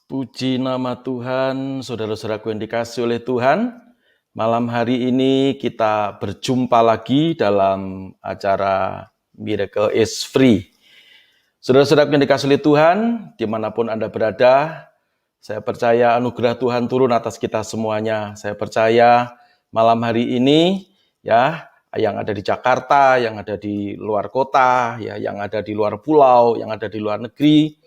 Puji nama Tuhan, saudara-saudaraku yang dikasihi oleh Tuhan. Malam hari ini kita berjumpa lagi dalam acara Miracle is Free. Saudara-saudaraku yang dikasihi oleh Tuhan, dimanapun Anda berada, saya percaya anugerah Tuhan turun atas kita semuanya. Saya percaya malam hari ini, ya, yang ada di Jakarta, yang ada di luar kota, ya, yang ada di luar pulau, yang ada di luar negeri,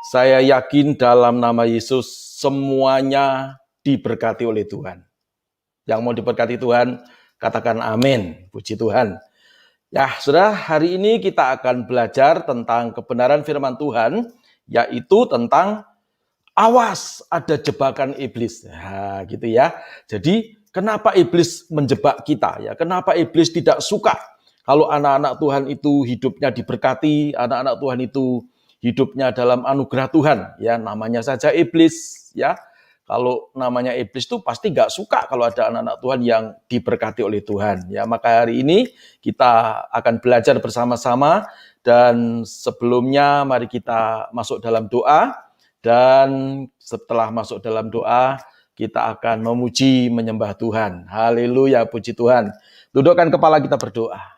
saya yakin dalam nama Yesus semuanya diberkati oleh Tuhan. Yang mau diberkati Tuhan, katakan amin. Puji Tuhan. Ya, saudara, hari ini kita akan belajar tentang kebenaran firman Tuhan, yaitu tentang awas ada jebakan iblis. Nah, gitu ya. Jadi, kenapa iblis menjebak kita? Ya, kenapa iblis tidak suka kalau anak-anak Tuhan itu hidupnya diberkati, anak-anak Tuhan itu hidupnya dalam anugerah Tuhan, ya namanya saja iblis, ya. Kalau namanya iblis itu pasti nggak suka kalau ada anak-anak Tuhan yang diberkati oleh Tuhan, ya. Maka hari ini kita akan belajar bersama-sama dan sebelumnya mari kita masuk dalam doa dan setelah masuk dalam doa kita akan memuji menyembah Tuhan. Haleluya, puji Tuhan. Dudukkan kepala kita berdoa.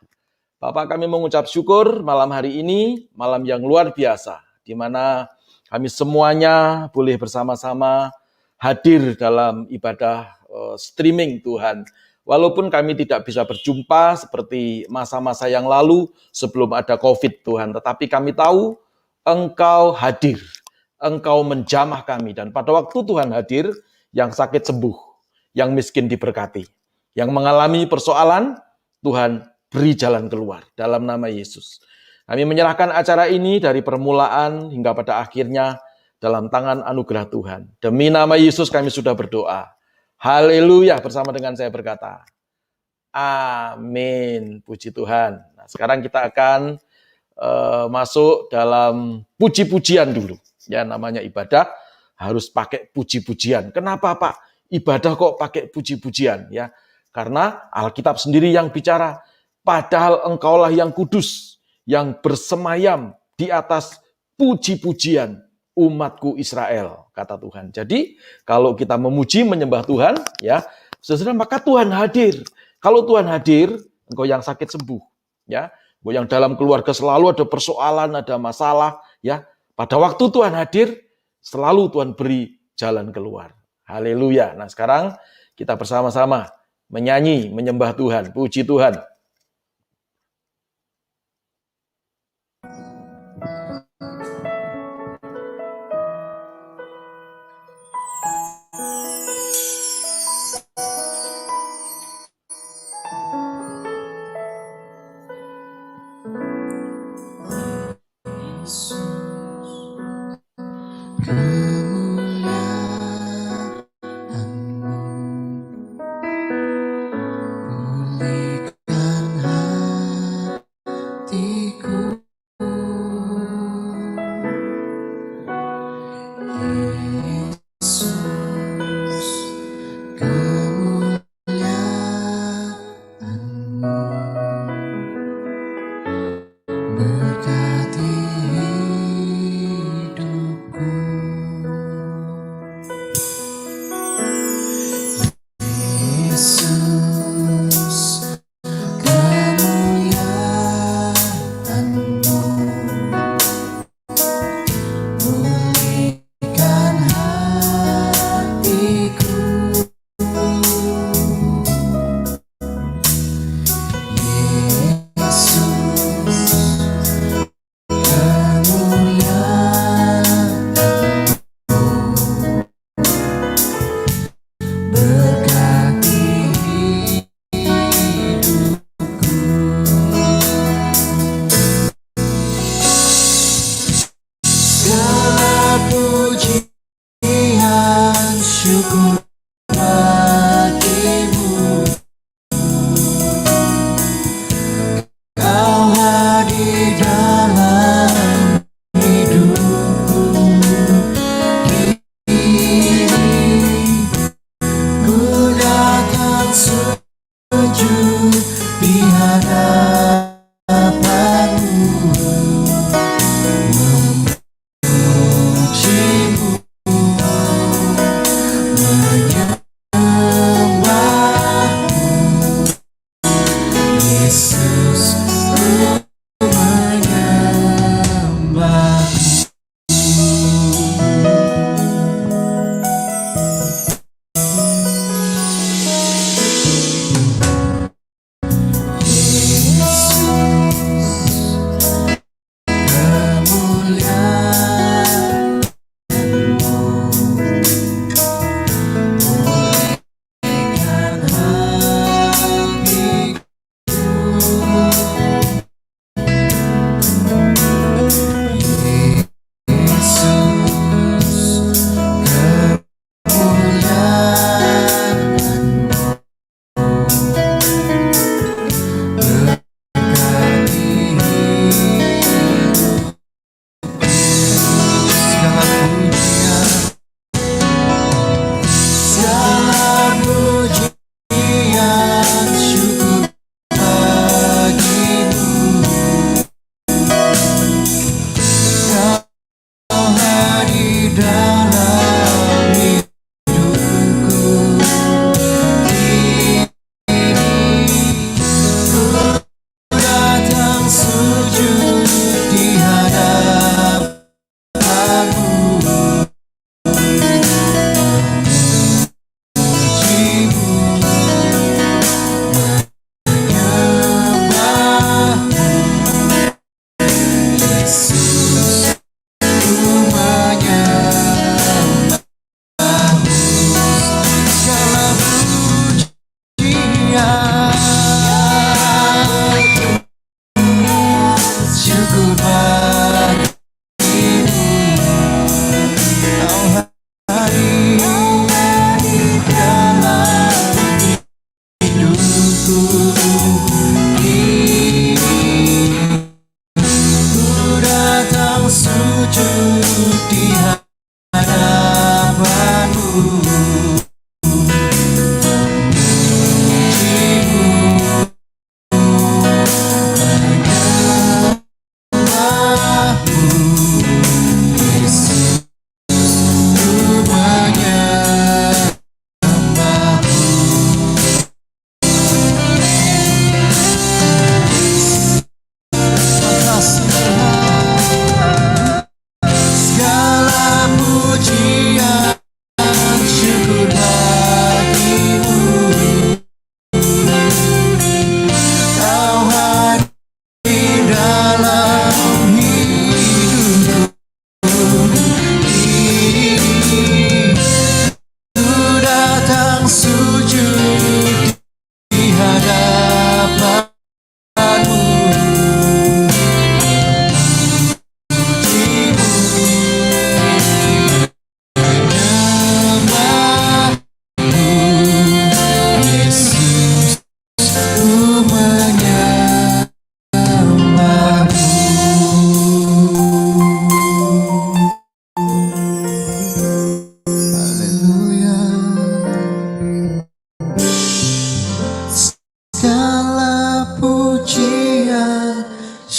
Bapak, kami mengucap syukur malam hari ini, malam yang luar biasa, di mana kami semuanya boleh bersama-sama hadir dalam ibadah streaming Tuhan. Walaupun kami tidak bisa berjumpa seperti masa-masa yang lalu sebelum ada COVID Tuhan, tetapi kami tahu Engkau hadir, Engkau menjamah kami, dan pada waktu Tuhan hadir, yang sakit sembuh, yang miskin diberkati, yang mengalami persoalan, Tuhan beri jalan keluar dalam nama Yesus. Kami menyerahkan acara ini dari permulaan hingga pada akhirnya dalam tangan anugerah Tuhan. Demi nama Yesus kami sudah berdoa. Haleluya, bersama dengan saya berkata, amin. Puji Tuhan. Nah, sekarang kita akan masuk dalam puji-pujian dulu. Ya, namanya ibadah harus pakai puji-pujian. Kenapa, Pak? Ibadah kok pakai puji-pujian? Ya, karena Alkitab sendiri yang bicara, padahal engkaulah yang kudus, yang bersemayam di atas puji-pujian umatku Israel, kata Tuhan. Jadi, kalau kita memuji, menyembah Tuhan, ya, saudara, maka Tuhan hadir. Kalau Tuhan hadir, engkau yang sakit sembuh, ya, engkau yang dalam keluarga selalu ada persoalan, ada masalah, ya, pada waktu Tuhan hadir, selalu Tuhan beri jalan keluar. Haleluya. Nah, sekarang kita bersama-sama menyanyi, menyembah Tuhan, puji Tuhan.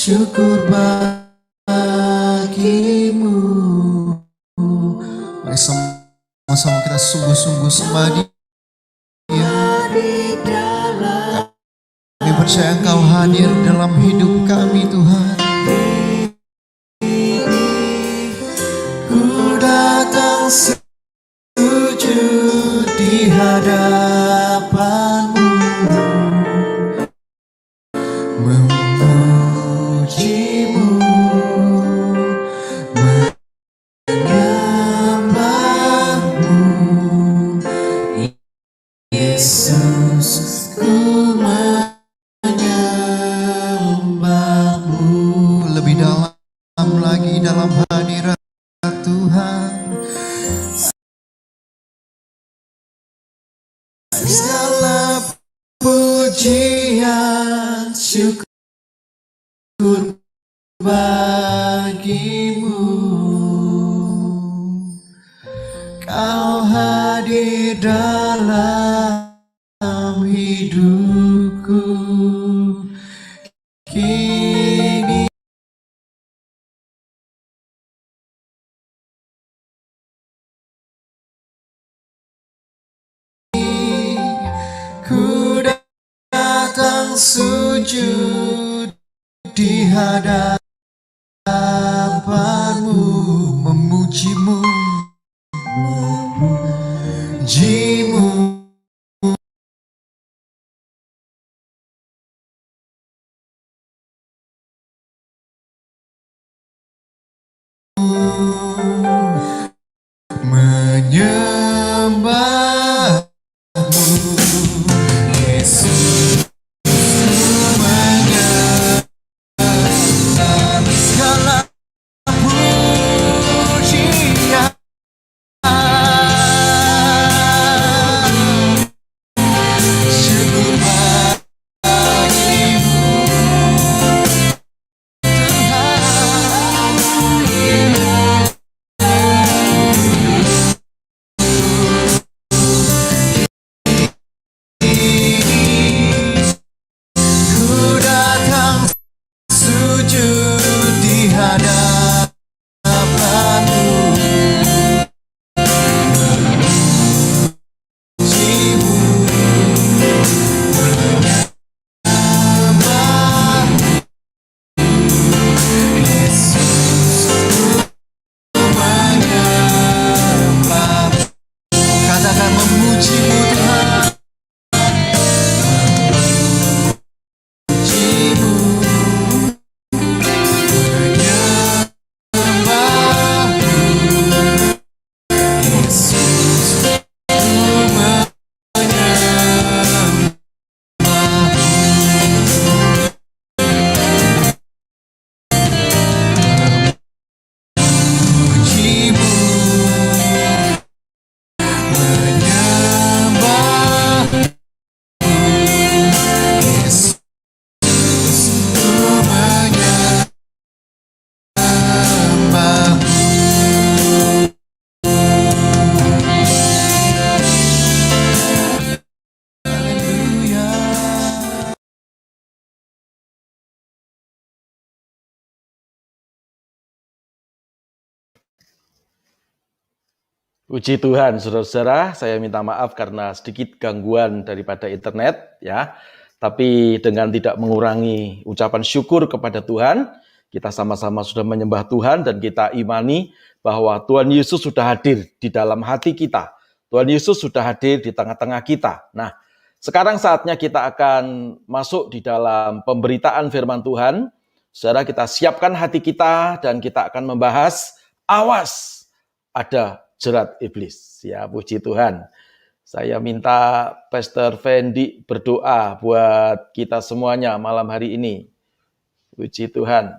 syukur bagimu. Mari sama-sama kita sungguh-sungguh sembah Dia. Kami percaya Engkau hadir dalam hidup kami, Tuhan. Ku datang sujud di hadapan-Mu, memuji-Mu, menyembah-Mu, Yesus. Ku menyembah-Mu lebih dalam lagi dalam hadirat Tuhan. Segala pujian syukur bagimu. Kau hadir dalam hidupku kini. Ku datang sujud sujud di hadapanmu, memujimu, memujimu. Menyembahmu, Yesus, menyembah segala pujian. Syukur bagimu, ku datang sujud di hadapanmu, memujimu, menyembahmu, Yesus, menyembahmu. Katakan memujimu Tuhan, memujimu, menyembahmu, Yesus, memujimu, menyembahmu, Yesus, menyembahmu. Haleluya. Puji Tuhan, saudara-saudara, saya minta maaf karena sedikit gangguan daripada internet, ya. Tapi dengan tidak mengurangi ucapan syukur kepada Tuhan, kita sama-sama sudah menyembah Tuhan dan kita imani bahwa Tuhan Yesus sudah hadir di dalam hati kita. Tuhan Yesus sudah hadir di tengah-tengah kita. Nah, sekarang saatnya kita akan masuk di dalam pemberitaan firman Tuhan. Saudara, kita siapkan hati kita dan kita akan membahas, awas, ada jerat iblis. Ya, puji Tuhan. Saya minta Pastor Fendi berdoa buat kita semuanya malam hari ini. Puji Tuhan.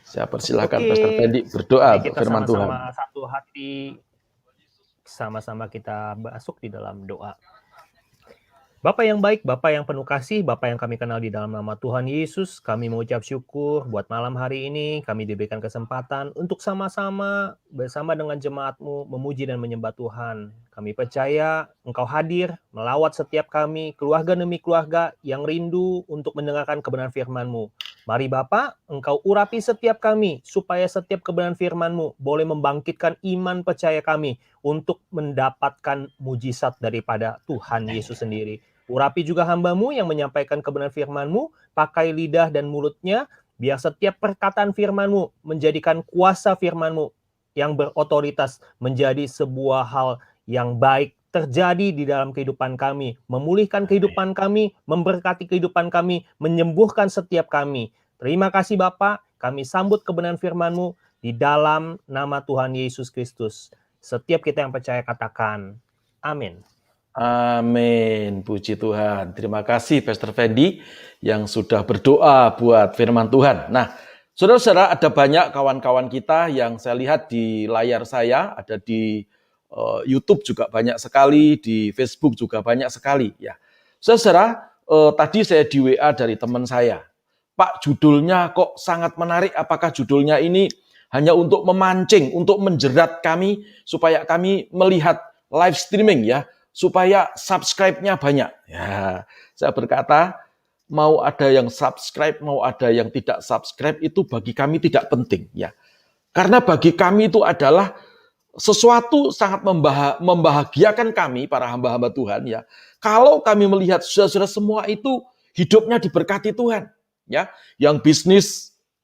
Saya persilahkan Pastor Fendi berdoa Mari kita firman Tuhan. sama-sama satu hati, sama-sama kita masuk di dalam doa. Bapa yang baik, Bapa yang penuh kasih, Bapa yang kami kenal di dalam nama Tuhan Yesus, kami mengucap syukur buat malam hari ini, kami diberikan kesempatan untuk sama-sama bersama dengan jemaat-Mu memuji dan menyembah Tuhan. Kami percaya Engkau hadir, melawat setiap kami, keluarga demi keluarga yang rindu untuk mendengarkan kebenaran firman-Mu. Mari Bapa, Engkau urapi setiap kami, supaya setiap kebenaran firman-Mu boleh membangkitkan iman percaya kami untuk mendapatkan mujizat daripada Tuhan Yesus sendiri. Urapi juga hamba-Mu yang menyampaikan kebenaran firman-Mu, pakai lidah dan mulutnya, biar setiap perkataan firman-Mu menjadikan kuasa firman-Mu yang berotoritas menjadi sebuah hal yang baik terjadi di dalam kehidupan kami, memulihkan kehidupan kami, memberkati kehidupan kami, menyembuhkan setiap kami. Terima kasih Bapa, kami sambut kebenaran firman-Mu di dalam nama Tuhan Yesus Kristus. Setiap kita yang percaya katakan, amin. Amin, puji Tuhan. Terima kasih Pastor Fendi yang sudah berdoa buat firman Tuhan. Nah, saudara-saudara, ada banyak kawan-kawan kita yang saya lihat di layar saya, ada di YouTube juga banyak sekali, di Facebook juga banyak sekali. Ya, saudara, tadi saya di WA dari teman saya, Pak, judulnya kok sangat menarik. Apakah judulnya ini hanya untuk memancing, untuk menjerat kami supaya kami melihat live streaming ya? Supaya subscribe-nya banyak. Ya, saya berkata, mau ada yang subscribe, mau ada yang tidak subscribe, itu bagi kami tidak penting. Ya, karena bagi kami itu adalah sesuatu sangat membahagiakan kami, para hamba-hamba Tuhan. Ya, kalau kami melihat saudara-saudara semua itu hidupnya diberkati Tuhan, ya. Yang bisnis,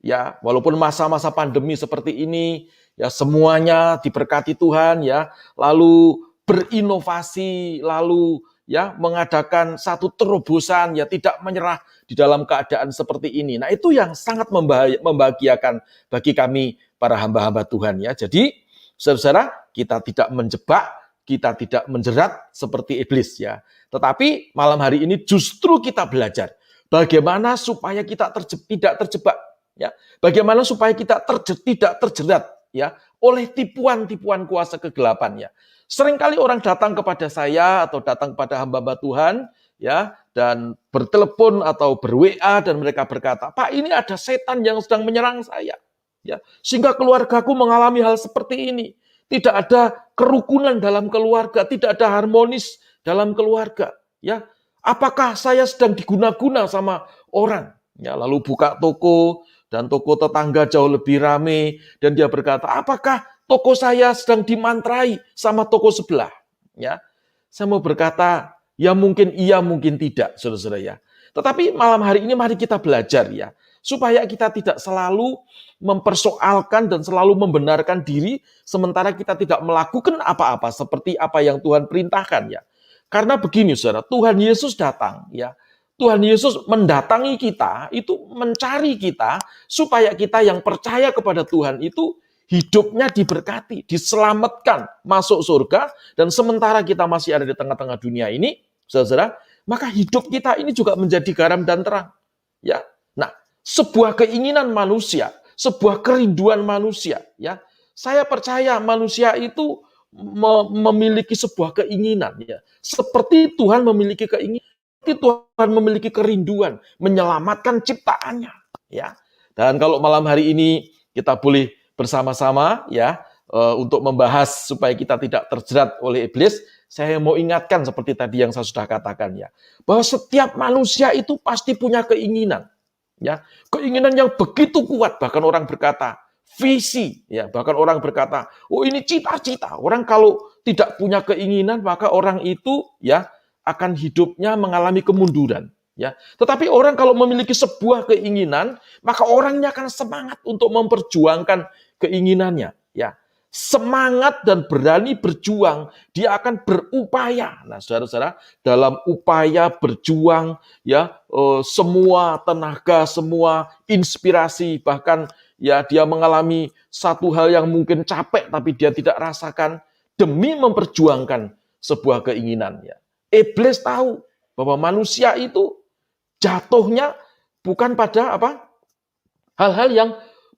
ya, walaupun masa-masa pandemi seperti ini, ya semuanya diberkati Tuhan, ya. Lalu berinovasi, lalu ya mengadakan satu terobosan, ya tidak menyerah di dalam keadaan seperti ini. Nah, itu yang sangat membahagiakan bagi kami para hamba-hamba Tuhan, ya. Jadi, saudara, kita tidak menjebak, kita tidak menjerat seperti iblis, ya. Tetapi malam hari ini justru kita belajar bagaimana supaya kita tidak terjebak, ya. Bagaimana supaya kita tidak terjerat, ya, oleh tipuan-tipuan kuasa kegelapan, ya. Seringkali orang datang kepada saya atau datang kepada hamba-hamba Tuhan, ya, dan bertelepon atau ber-WA dan mereka berkata, "Pak, ini ada setan yang sedang menyerang saya, ya, sehingga keluargaku mengalami hal seperti ini. Tidak ada kerukunan dalam keluarga, tidak ada harmonis dalam keluarga, ya. Apakah saya sedang diguna-guna sama orang?" Ya, lalu buka toko dan toko tetangga jauh lebih ramai dan dia berkata, "Apakah toko saya sedang dimantrai sama toko sebelah?" Ya, saya mau berkata, ya mungkin iya, mungkin tidak, saudara-saudara, ya. Tetapi malam hari ini mari kita belajar, ya, supaya kita tidak selalu mempersoalkan dan selalu membenarkan diri sementara kita tidak melakukan apa-apa seperti apa yang Tuhan perintahkan, ya. Karena begini, saudara, Tuhan Yesus datang, ya. Tuhan Yesus mendatangi kita, itu mencari kita supaya kita yang percaya kepada Tuhan itu hidupnya diberkati, diselamatkan, masuk surga, dan sementara kita masih ada di tengah-tengah dunia ini, saudara, maka hidup kita ini juga menjadi garam dan terang, ya. Nah, sebuah keinginan manusia, sebuah kerinduan manusia, ya. Saya percaya manusia itu memiliki sebuah keinginan, ya. Seperti Tuhan memiliki keinginan, seperti Tuhan memiliki kerinduan menyelamatkan ciptaannya, ya. Dan kalau malam hari ini kita boleh bersama-sama, ya, untuk membahas supaya kita tidak terjerat oleh iblis, saya mau ingatkan seperti tadi yang saya sudah katakan, ya, bahwa setiap manusia itu pasti punya keinginan, ya, keinginan yang begitu kuat, bahkan orang berkata visi, ya, bahkan orang berkata, oh ini cita-cita. Orang kalau tidak punya keinginan maka orang itu, ya, akan hidupnya mengalami kemunduran, ya. Tetapi orang kalau memiliki sebuah keinginan, maka orangnya akan semangat untuk memperjuangkan keinginannya, ya. Semangat dan berani berjuang, dia akan berupaya. Nah, saudara-saudara, dalam upaya berjuang, ya, semua tenaga, semua inspirasi, bahkan ya dia mengalami satu hal yang mungkin capek tapi dia tidak rasakan demi memperjuangkan sebuah keinginan, ya. Iblis tahu bahwa manusia itu jatuhnya bukan pada apa? Hal-hal yang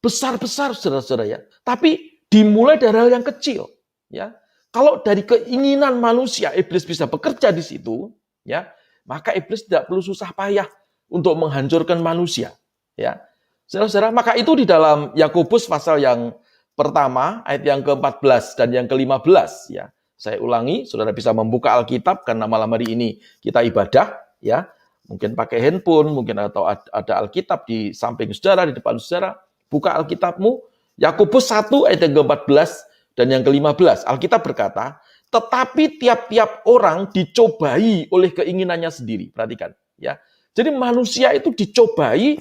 besar-besar, saudara-saudara, ya. Tapi dimulai dari hal yang kecil, ya. Kalau dari keinginan manusia iblis bisa bekerja di situ, ya, maka iblis tidak perlu susah payah untuk menghancurkan manusia, ya. Saudara-saudara, maka itu di dalam Yakobus pasal yang pertama ayat yang ke-14 dan yang ke-15, ya. Saya ulangi, saudara bisa membuka Alkitab karena malam hari ini kita ibadah, ya. Mungkin pakai handphone, mungkin atau ada Alkitab di samping saudara, di depan saudara. Buka Alkitabmu, Yakobus 1 ayat yang ke-14 dan yang ke-15. Alkitab berkata, tetapi tiap-tiap orang dicobai oleh keinginannya sendiri. Perhatikan, ya. Jadi manusia itu dicobai,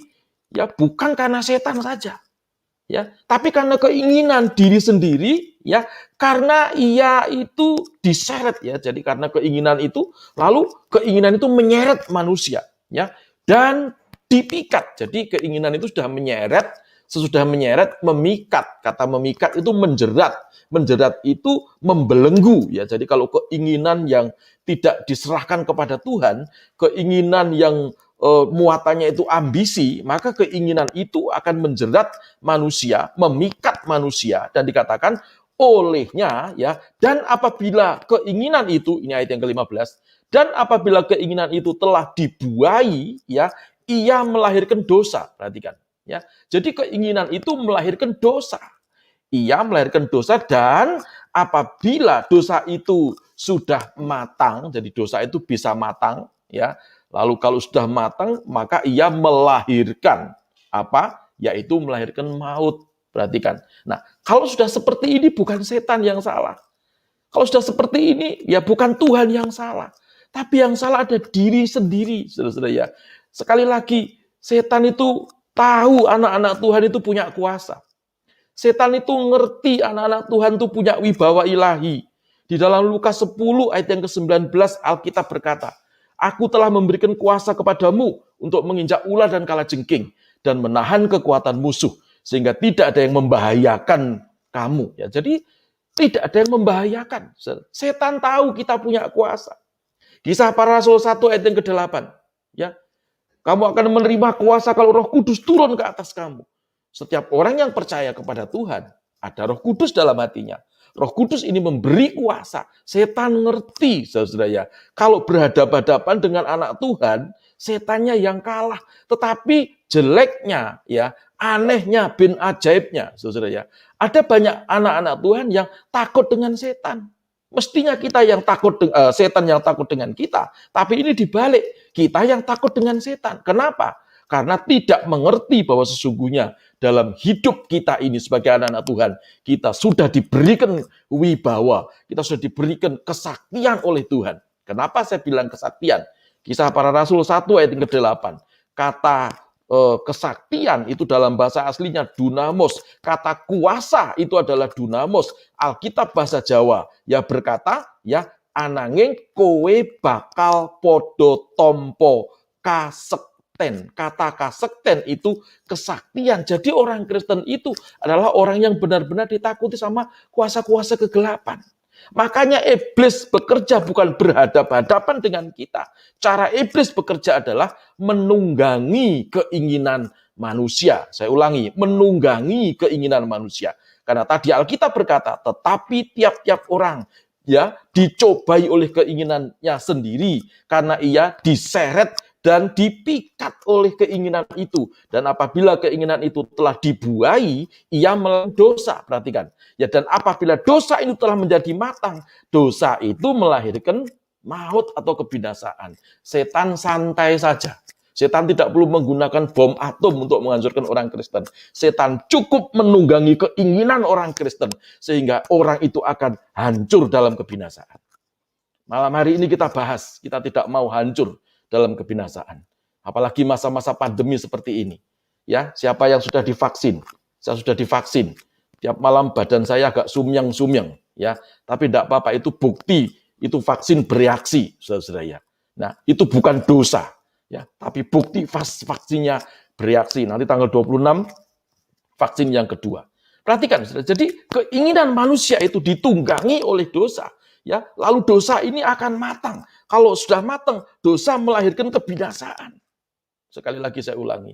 ya, bukan karena setan saja, ya, tapi karena keinginan diri sendiri, ya, karena ia itu diseret, ya. Jadi karena keinginan itu, lalu keinginan itu menyeret manusia, ya, dan dipikat. Jadi keinginan itu sudah menyeret, sesudah menyeret memikat. Kata memikat itu menjerat. Menjerat itu membelenggu, ya. Jadi kalau keinginan yang tidak diserahkan kepada Tuhan, keinginan yang muatannya itu ambisi, maka keinginan itu akan menjerat manusia, memikat manusia, dan dikatakan olehnya, ya, dan apabila keinginan itu, ini ayat yang ke-15, dan apabila keinginan itu telah dibuai, ya, ia melahirkan dosa. Perhatikan, ya. Jadi keinginan itu melahirkan dosa. Ia melahirkan dosa, dan apabila dosa itu sudah matang, jadi dosa itu bisa matang, ya. Lalu kalau sudah matang, maka ia melahirkan apa? Yaitu melahirkan maut. Perhatikan. Nah, kalau sudah seperti ini bukan setan yang salah. Kalau sudah seperti ini, ya bukan Tuhan yang salah. Tapi yang salah ada diri sendiri, saudara-saudara, ya. Sekali lagi, setan itu tahu anak-anak Tuhan itu punya kuasa. Setan itu ngerti anak-anak Tuhan itu punya wibawa ilahi. Di dalam Lukas 10 ayat yang ke-19 Alkitab berkata, Aku telah memberikan kuasa kepadamu untuk menginjak ular dan kalajengking dan menahan kekuatan musuh sehingga tidak ada yang membahayakan kamu. Ya, jadi tidak ada yang membahayakan. Setan tahu kita punya kuasa. Kisah Para Rasul 1 ayat yang ke-8. Ya, kamu akan menerima kuasa kalau Roh Kudus turun ke atas kamu. Setiap orang yang percaya kepada Tuhan, ada Roh Kudus dalam hatinya. Roh Kudus ini memberi kuasa. Setan ngerti, saudara ya. Kalau berhadapan-hadapan dengan anak Tuhan, setannya yang kalah. Tetapi jeleknya, ya, anehnya, bin ajaibnya, saudara ya. Ada banyak anak-anak Tuhan yang takut dengan setan. Mestinya kita yang takut, setan yang takut dengan kita. Tapi ini dibalik, kita yang takut dengan setan. Kenapa? Karena tidak mengerti bahwa sesungguhnya dalam hidup kita ini sebagai anak-anak Tuhan, kita sudah diberikan wibawa, kita sudah diberikan kesaktian oleh Tuhan. Kenapa saya bilang kesaktian? Kisah Para Rasul 1 ayat yang ke-8. Kata kesaktian itu dalam bahasa aslinya dunamos. Kata kuasa itu adalah dunamos. Alkitab bahasa Jawa ya berkata ya ananging kowe bakal podo tompo kasekten. Kata kasekten itu kesaktian. Jadi orang Kristen itu adalah orang yang benar-benar ditakuti sama kuasa-kuasa kegelapan. Makanya iblis bekerja bukan berhadapan-hadapan dengan kita. Cara iblis bekerja adalah menunggangi keinginan manusia. Saya ulangi, menunggangi keinginan manusia. Karena tadi Alkitab berkata, tetapi tiap-tiap orang ya dicobai oleh keinginannya sendiri karena ia diseret dan dipikat oleh keinginan itu. Dan apabila keinginan itu telah dibuai, ia melakukan dosa. Perhatikan. Ya, dan apabila dosa itu telah menjadi matang, dosa itu melahirkan maut atau kebinasaan. Setan santai saja. Setan tidak perlu menggunakan bom atom untuk menghancurkan orang Kristen. Setan cukup menunggangi keinginan orang Kristen, sehingga orang itu akan hancur dalam kebinasaan. Malam hari ini kita bahas, kita tidak mau hancur dalam kebinasaan. Apalagi masa-masa pandemi seperti ini. Ya, siapa yang sudah divaksin? Saya sudah divaksin. Tiap malam badan saya agak sumyang-sumyang, ya. Tapi tidak apa-apa, itu bukti itu vaksin bereaksi, saudara ya. Nah, itu bukan dosa, ya. Tapi bukti vaksinnya bereaksi. Nanti tanggal 26 vaksin yang kedua. Perhatikan, saudara. Jadi keinginan manusia itu ditunggangi oleh dosa. Ya, lalu dosa ini akan matang. Kalau sudah matang, dosa melahirkan kebinasaan. Sekali lagi saya ulangi.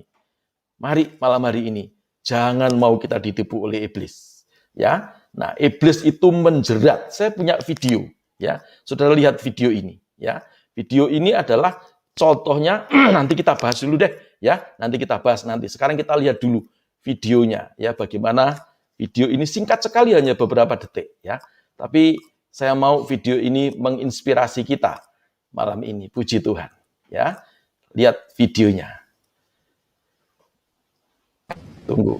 Mari malam hari ini jangan mau kita ditipu oleh iblis. Ya. Nah, iblis itu menjerat. Saya punya video, ya. Saudara lihat video ini, ya. Video ini adalah contohnya nanti kita bahas dulu deh, ya. Nanti kita bahas nanti. Sekarang kita lihat dulu videonya, ya. Bagaimana video ini singkat sekali hanya beberapa detik, ya. Tapi saya mau video ini menginspirasi kita malam ini. Puji Tuhan. Ya, lihat videonya. Tunggu.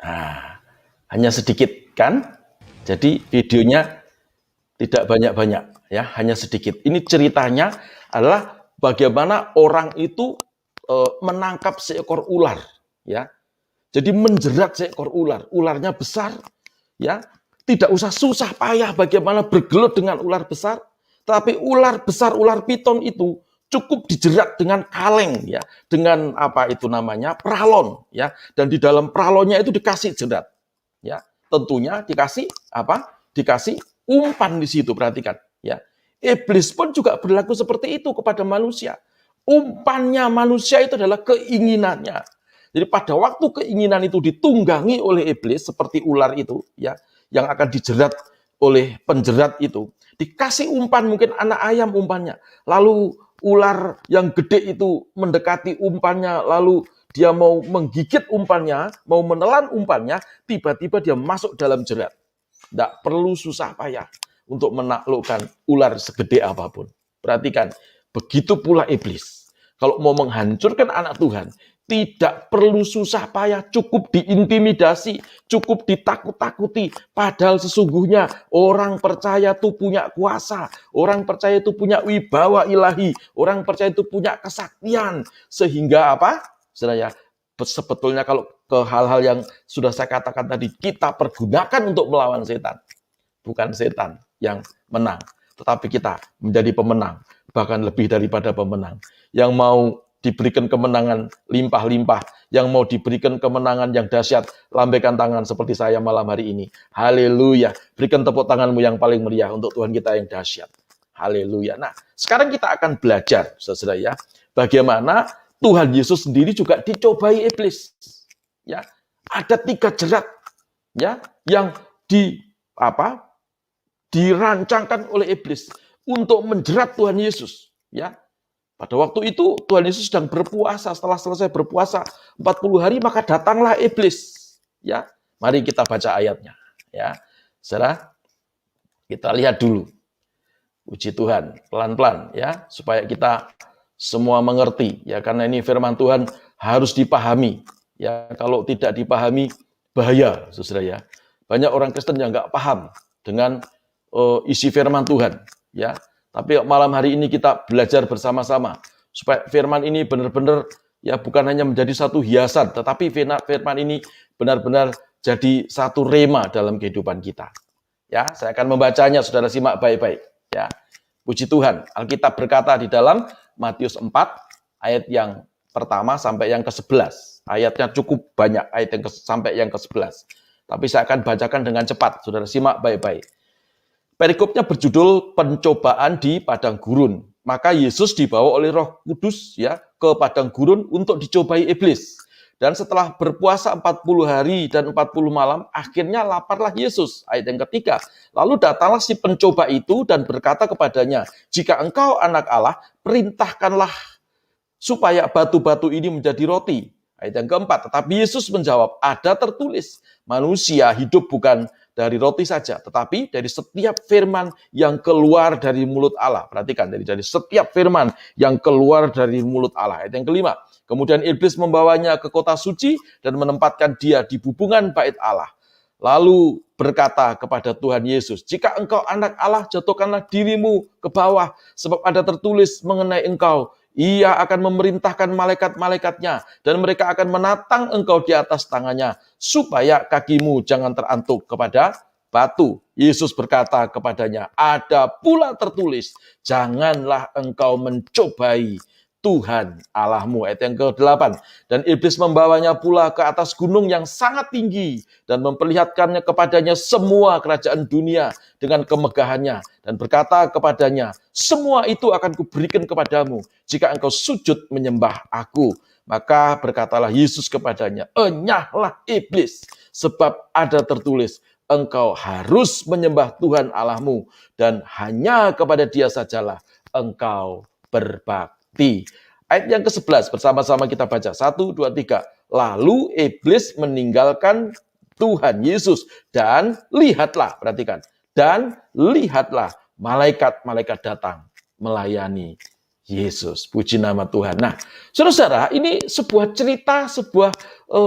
Nah, hanya sedikit kan? Jadi videonya tidak banyak-banyak, ya, hanya sedikit. Ini ceritanya adalah bagaimana orang itu menangkap seekor ular. Ya, jadi menjerat seekor ular, ularnya besar, ya, tidak usah susah payah bagaimana bergelut dengan ular besar, tapi ular besar, ular piton itu cukup dijerat dengan kaleng, ya, dengan apa itu namanya pralon, ya, dan di dalam pralonnya itu dikasih jerat, ya, tentunya dikasih apa? Dikasih umpan di situ, perhatikan, ya. Iblis pun juga berlaku seperti itu kepada manusia. Umpannya manusia itu adalah keinginannya. Jadi pada waktu keinginan itu ditunggangi oleh iblis seperti ular itu, ya, yang akan dijerat oleh penjerat itu, dikasih umpan, mungkin anak ayam umpannya, lalu ular yang gede itu mendekati umpannya, lalu dia mau menggigit umpannya, mau menelan umpannya, tiba-tiba dia masuk dalam jerat. Tidak perlu susah payah untuk menaklukkan ular segede apapun. Perhatikan, begitu pula iblis. Kalau mau menghancurkan anak Tuhan, tidak perlu susah payah, cukup diintimidasi, cukup ditakut-takuti. Padahal sesungguhnya orang percaya itu punya kuasa, orang percaya itu punya wibawa ilahi, orang percaya itu punya kesaktian. Sehingga apa? Saudara, sebetulnya kalau ke hal-hal yang sudah saya katakan tadi, kita pergunakan untuk melawan setan. Bukan setan yang menang, tetapi kita menjadi pemenang, bahkan lebih daripada pemenang. Yang mau diberikan kemenangan limpah-limpah, yang mau diberikan kemenangan yang dahsyat, lambaikan tangan seperti saya malam hari ini. Haleluya. Berikan tepuk tanganmu yang paling meriah untuk Tuhan kita yang dahsyat. Haleluya. Nah, sekarang kita akan belajar, saudara ya, bagaimana Tuhan Yesus sendiri juga dicobai iblis. Ya, ada 3 jerat ya yang dirancangkan oleh iblis untuk menjerat Tuhan Yesus, ya. Pada waktu itu Tuhan Yesus sedang berpuasa, setelah selesai berpuasa 40 hari maka datanglah iblis, ya. Mari kita baca ayatnya, ya. Saudara, kita lihat dulu. Puji Tuhan, pelan-pelan ya, supaya kita semua mengerti, ya, karena ini firman Tuhan harus dipahami, ya. Kalau tidak dipahami bahaya, saudara ya. Banyak orang Kristen yang nggak paham dengan isi firman Tuhan, ya. Tapi malam hari ini kita belajar bersama-sama supaya firman ini benar-benar ya bukan hanya menjadi satu hiasan, tetapi firman ini benar-benar jadi satu rema dalam kehidupan kita. Ya, saya akan membacanya, saudara simak baik-baik. Ya, puji Tuhan. Alkitab berkata di dalam Matius 4 ayat yang pertama sampai yang ke-11. Ayatnya cukup banyak, ayat yang sampai yang ke-11. Tapi saya akan bacakan dengan cepat, saudara simak baik-baik. Perikopnya berjudul pencobaan di padang gurun. Maka Yesus dibawa oleh Roh Kudus ya ke padang gurun untuk dicobai iblis. Dan setelah berpuasa 40 hari dan 40 malam, akhirnya laparlah Yesus. Ayat yang ketiga. Lalu datanglah si pencoba itu dan berkata kepadanya, jika engkau anak Allah, perintahkanlah supaya batu-batu ini menjadi roti. Ayat yang keempat. Tetapi Yesus menjawab, ada tertulis, manusia hidup bukan dari roti saja, tetapi dari setiap firman yang keluar dari mulut Allah. Perhatikan, dari setiap firman yang keluar dari mulut Allah. Ayat yang kelima. Kemudian iblis membawanya ke kota suci dan menempatkan dia di bubungan bait Allah. Lalu berkata kepada Tuhan Yesus, jika engkau anak Allah, jatuhkanlah dirimu ke bawah, sebab ada tertulis mengenai engkau, ia akan memerintahkan malaikat-malaikatnya, dan mereka akan menatang engkau di atas tangannya, supaya kakimu jangan terantuk kepada batu. Yesus berkata kepadanya, ada pula tertulis, janganlah engkau mencobai Tuhan Allahmu. Ayat yang ke-8. Dan iblis membawanya pula ke atas gunung yang sangat tinggi dan memperlihatkannya kepadanya semua kerajaan dunia dengan kemegahannya dan berkata kepadanya, semua itu akan kuberikan kepadamu jika engkau sujud menyembah aku. Maka berkatalah Yesus kepadanya, enyahlah iblis, sebab ada tertulis, engkau harus menyembah Tuhan Allahmu dan hanya kepada Dia sajalah engkau berbakti. Ayat yang ke-11 bersama-sama kita baca. 1, 2, 3. Lalu iblis meninggalkan Tuhan Yesus dan lihatlah, perhatikan. Dan lihatlah malaikat-malaikat datang melayani Yesus. Puji nama Tuhan. Nah, saudara-saudara, ini sebuah cerita, sebuah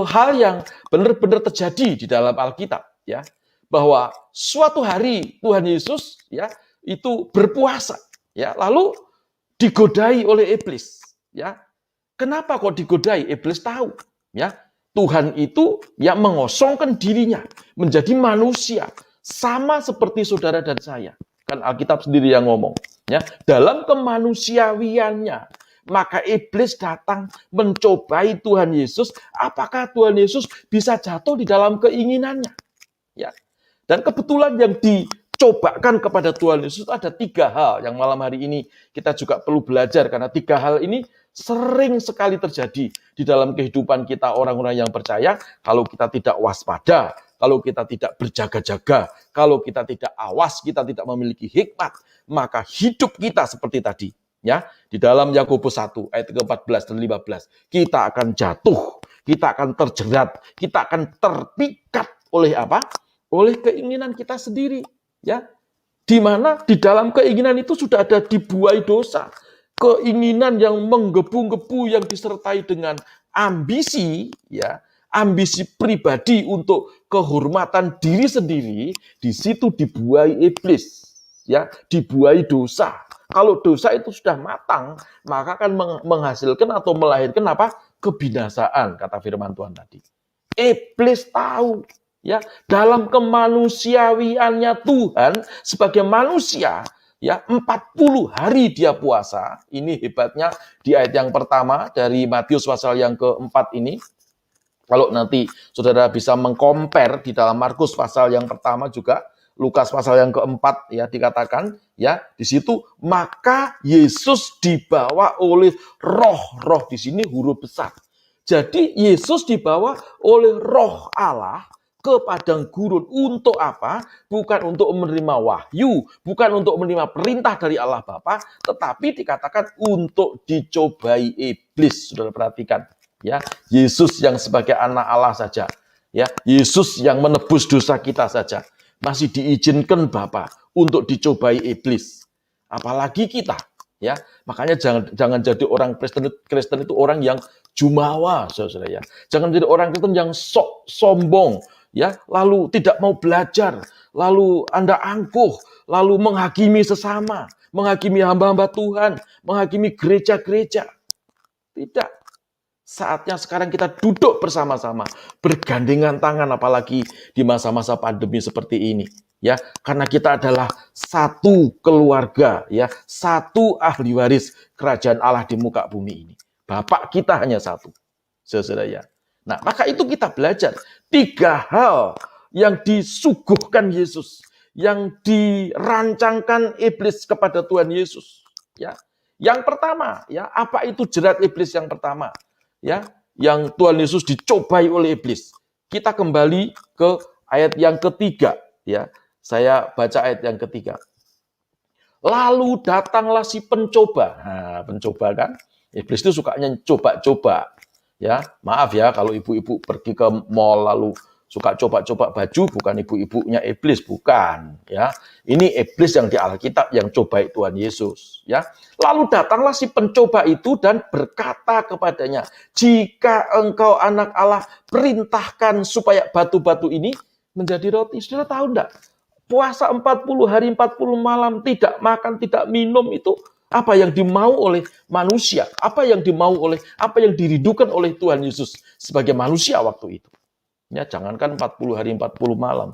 hal yang benar-benar terjadi di dalam Alkitab, ya. Bahwa suatu hari Tuhan Yesus ya itu berpuasa, ya. Lalu digodai oleh iblis, ya. Kenapa kok digodai? Iblis tahu, ya. Tuhan itu yang mengosongkan dirinya menjadi manusia sama seperti saudara dan saya. Kan Alkitab sendiri yang ngomong, ya. Dalam kemanusiawiannya, maka iblis datang mencobai Tuhan Yesus, apakah Tuhan Yesus bisa jatuh di dalam keinginannya, ya. Dan kebetulan yang dicobakan kepada Tuhan Yesus ada 3 hal yang malam hari ini kita juga perlu belajar, karena 3 hal ini sering sekali terjadi di dalam kehidupan kita orang-orang yang percaya. Kalau kita tidak waspada, kalau kita tidak berjaga-jaga, kalau kita tidak awas, kita tidak memiliki hikmat, maka hidup kita seperti tadi, ya. Di dalam Yakobus 1 ayat ke-14 dan 15, kita akan jatuh, kita akan terjerat, kita akan terpikat oleh apa? Oleh keinginan kita sendiri, ya. Di mana di dalam keinginan itu sudah ada dibuai dosa. Keinginan yang menggebu-gebu yang disertai dengan ambisi, ya, ambisi pribadi untuk kehormatan diri sendiri, di situ dibuai iblis, ya, dibuai dosa. Kalau dosa itu sudah matang, maka akan menghasilkan atau melahirkan apa? Kebinasaan, kata firman Tuhan tadi. Iblis tahu, ya, dalam kemanusiawiannya Tuhan sebagai manusia, ya, 40 hari dia puasa. Ini hebatnya di ayat yang pertama dari Matius pasal yang keempat ini. Kalau nanti saudara bisa mengcompare di dalam Markus pasal yang pertama juga, Lukas pasal yang keempat, ya, dikatakan, ya, di situ maka Yesus dibawa oleh roh di sini huruf besar. Jadi Yesus dibawa oleh Roh Allah ke padang gurun untuk apa? Bukan untuk menerima wahyu, bukan untuk menerima perintah dari Allah Bapa, tetapi dikatakan untuk dicobai iblis. Saudara perhatikan, ya, Yesus yang sebagai anak Allah saja, ya, Yesus yang menebus dosa kita saja masih diizinkan Bapa untuk dicobai iblis. Apalagi kita, ya. Makanya jangan jadi orang Kristen itu orang yang jumawa, saudara, ya. Jangan jadi orang Kristen yang sok sombong, ya, lalu tidak mau belajar, lalu Anda angkuh, lalu menghakimi sesama, menghakimi hamba-hamba Tuhan, menghakimi gereja-gereja. Tidak. Saatnya sekarang kita duduk bersama-sama, bergandengan tangan, apalagi di masa-masa pandemi seperti ini, ya, karena kita adalah satu keluarga, ya, satu ahli waris kerajaan Allah di muka bumi ini. Bapak kita hanya satu, saudara, ya. Nah, maka itu kita belajar 3 hal yang disuguhkan Yesus, yang dirancangkan iblis kepada Tuhan Yesus, ya. Yang pertama, ya, apa itu jerat iblis yang pertama? Ya, yang Tuhan Yesus dicobai oleh iblis. Kita kembali ke ayat yang ketiga, ya. Saya baca ayat yang ketiga. Lalu datanglah si pencoba. Nah, pencoba kan, iblis itu sukanya coba-coba. Ya, maaf ya kalau ibu-ibu pergi ke mall lalu suka coba-coba baju, bukan ibu-ibunya iblis, bukan, ya. Ini iblis yang di Alkitab yang cobai Tuhan Yesus, ya. Lalu datanglah si pencoba itu dan berkata kepadanya, jika engkau anak Allah, perintahkan supaya batu-batu ini menjadi roti. Saudara tahu enggak? Puasa 40 hari 40 malam, tidak makan, tidak minum, itu apa yang dimau oleh manusia, apa yang dirindukan oleh Tuhan Yesus sebagai manusia waktu itu. Ya, jangankan 40 hari 40 malam.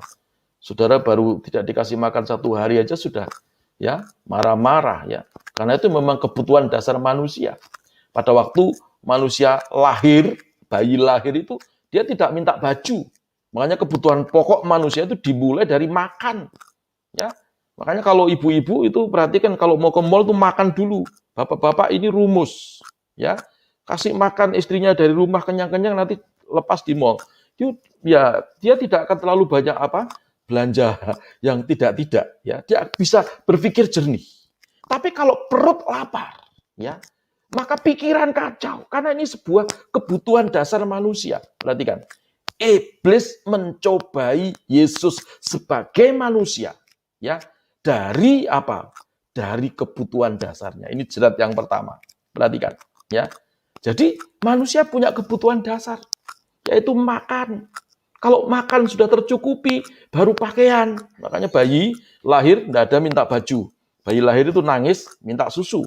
Saudara baru tidak dikasih makan 1 hari aja sudah, ya, marah-marah, ya. Karena itu memang kebutuhan dasar manusia. Pada waktu manusia lahir, bayi lahir itu dia tidak minta baju. Makanya kebutuhan pokok manusia itu dimulai dari makan, ya. Makanya kalau ibu-ibu itu perhatikan kalau mau ke mall itu makan dulu. Bapak-bapak ini rumus, ya. Kasih makan istrinya dari rumah kenyang-kenyang, nanti lepas di mall. Ya, dia tidak akan terlalu banyak belanja yang tidak, ya. Dia bisa berpikir jernih. Tapi kalau perut lapar, ya, maka pikiran kacau, karena ini sebuah kebutuhan dasar manusia. Perhatikan, iblis mencobai Yesus sebagai manusia, ya, dari apa? Dari kebutuhan dasarnya. Ini jerat yang pertama. Perhatikan, ya. Jadi manusia punya kebutuhan dasar, yaitu makan. Kalau makan sudah tercukupi, baru pakaian. Makanya bayi lahir tidak ada minta baju. Bayi lahir itu nangis, minta susu,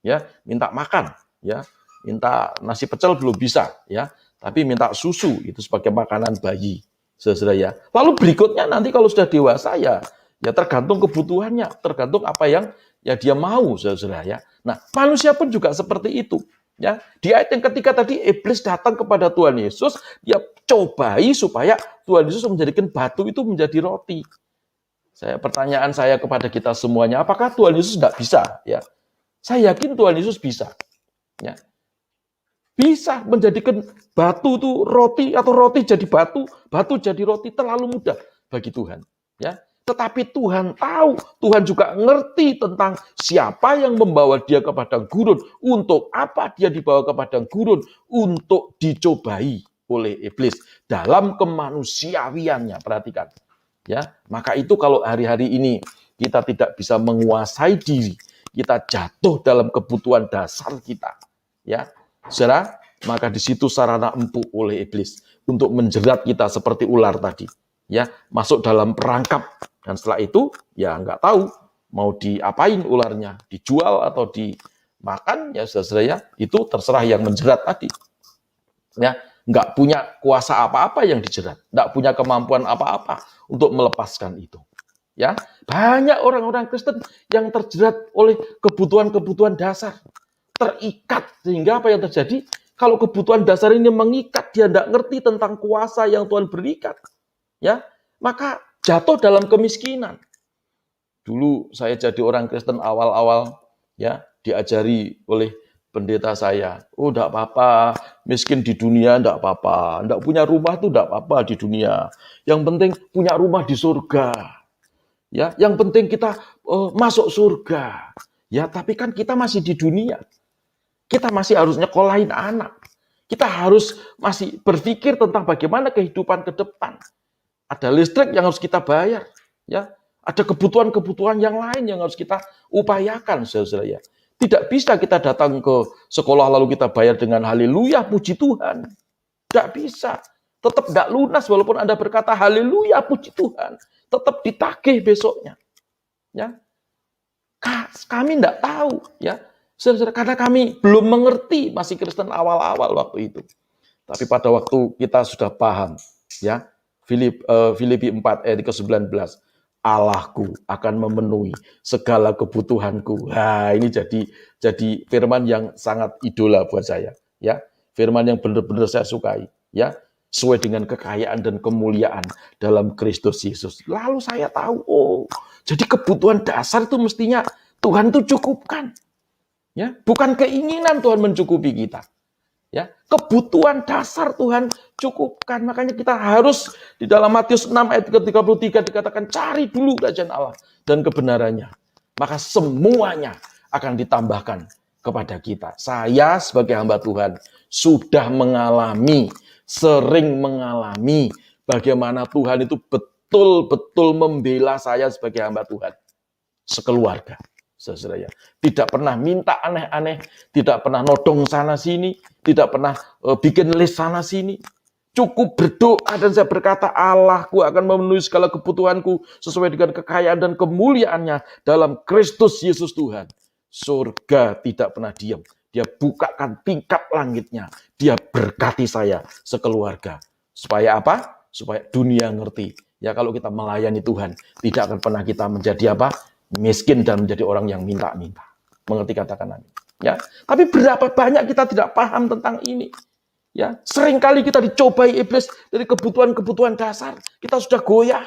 ya, minta makan, ya, minta nasi pecel belum bisa, ya, tapi minta susu itu sebagai makanan bayi, saudara, ya. Lalu berikutnya nanti kalau sudah dewasa, ya tergantung kebutuhannya, tergantung apa yang ya dia mau, saudara, ya. Nah, manusia pun juga seperti itu. Ya, di ayat yang ketiga tadi iblis datang kepada Tuhan Yesus, dia cobai supaya Tuhan Yesus menjadikan batu itu menjadi roti. Pertanyaan saya kepada kita semuanya, apakah Tuhan Yesus tidak bisa? Ya, saya yakin Tuhan Yesus bisa. Ya, bisa menjadikan batu itu roti atau roti jadi batu jadi roti, terlalu mudah bagi Tuhan. Ya, tetapi Tuhan tahu, Tuhan juga ngerti tentang siapa yang membawa dia ke padang gurun. Untuk apa dia dibawa ke padang gurun? Untuk dicobai oleh iblis dalam kemanusiawiannya. Perhatikan, ya. Maka itu kalau hari-hari ini kita tidak bisa menguasai diri, kita jatuh dalam kebutuhan dasar kita, ya. Saudara, maka di situ sarana empuk oleh iblis untuk menjerat kita seperti ular tadi, ya, masuk dalam perangkap, dan setelah itu ya nggak tahu mau diapain ularnya, dijual atau dimakan, ya saudara ya, itu terserah yang menjerat tadi, ya, nggak punya kuasa apa-apa yang dijerat, nggak punya kemampuan apa-apa untuk melepaskan itu. Ya, banyak orang-orang Kristen yang terjerat oleh kebutuhan-kebutuhan dasar, terikat, sehingga apa yang terjadi? Kalau kebutuhan dasar ini mengikat, dia tidak ngerti tentang kuasa yang Tuhan berikan, ya, maka jatuh dalam kemiskinan. Dulu saya jadi orang Kristen awal-awal, ya, diajari oleh pendeta saya, oh enggak apa-apa, miskin di dunia enggak apa-apa, enggak punya rumah itu enggak apa-apa di dunia, yang penting punya rumah di surga. Ya, yang penting kita masuk surga. Ya, tapi kan kita masih di dunia. Kita masih harus nyekolahin anak. Kita harus masih berpikir tentang bagaimana kehidupan ke depan. Ada listrik yang harus kita bayar, ya. Ada kebutuhan-kebutuhan yang lain yang harus kita upayakan, saudara ya. Tidak bisa kita datang ke sekolah lalu kita bayar dengan haleluya, puji Tuhan. Tidak bisa. Tetap tidak lunas walaupun Anda berkata haleluya, puji Tuhan. Tetap ditagih besoknya. Ya. Kami tidak tahu, ya. Saudara, karena kami belum mengerti, masih Kristen awal-awal waktu itu. Tapi pada waktu kita sudah paham, ya, Filipi 4 ayat ke-19, Allahku akan memenuhi segala kebutuhanku. Nah, ini jadi firman yang sangat idola buat saya, ya. Firman yang benar-benar saya sukai, ya. Sesuai dengan kekayaan dan kemuliaan dalam Kristus Yesus. Lalu saya tahu, oh, jadi kebutuhan dasar itu mestinya Tuhan itu cukupkan. Ya, bukan keinginan Tuhan mencukupi kita. Ya, kebutuhan dasar Tuhan cukupkan. Makanya kita harus di dalam Matius 6 ayat ke-33 dikatakan cari dulu kerajaan Allah dan kebenarannya. Maka semuanya akan ditambahkan kepada kita. Saya sebagai hamba Tuhan sudah sering mengalami bagaimana Tuhan itu betul-betul membela saya sebagai hamba Tuhan. Sekeluarga. Saudara ya, tidak pernah minta aneh-aneh, tidak pernah nodong sana sini, tidak pernah bikin list sana sini. Cukup berdoa dan saya berkata, Allahku akan memenuhi segala kebutuhanku sesuai dengan kekayaan dan kemuliaannya dalam Kristus Yesus Tuhan. Surga tidak pernah diam. Dia bukakan tingkap langitnya. Dia berkati saya sekeluarga. Supaya apa? Supaya dunia ngerti. Ya, kalau kita melayani Tuhan, tidak akan pernah kita menjadi apa? Miskin dan menjadi orang yang minta-minta. Mengerti katakan amin. Ya, tapi berapa banyak kita tidak paham tentang ini. Ya, seringkali kita dicobai iblis dari kebutuhan-kebutuhan dasar. Kita sudah goyah.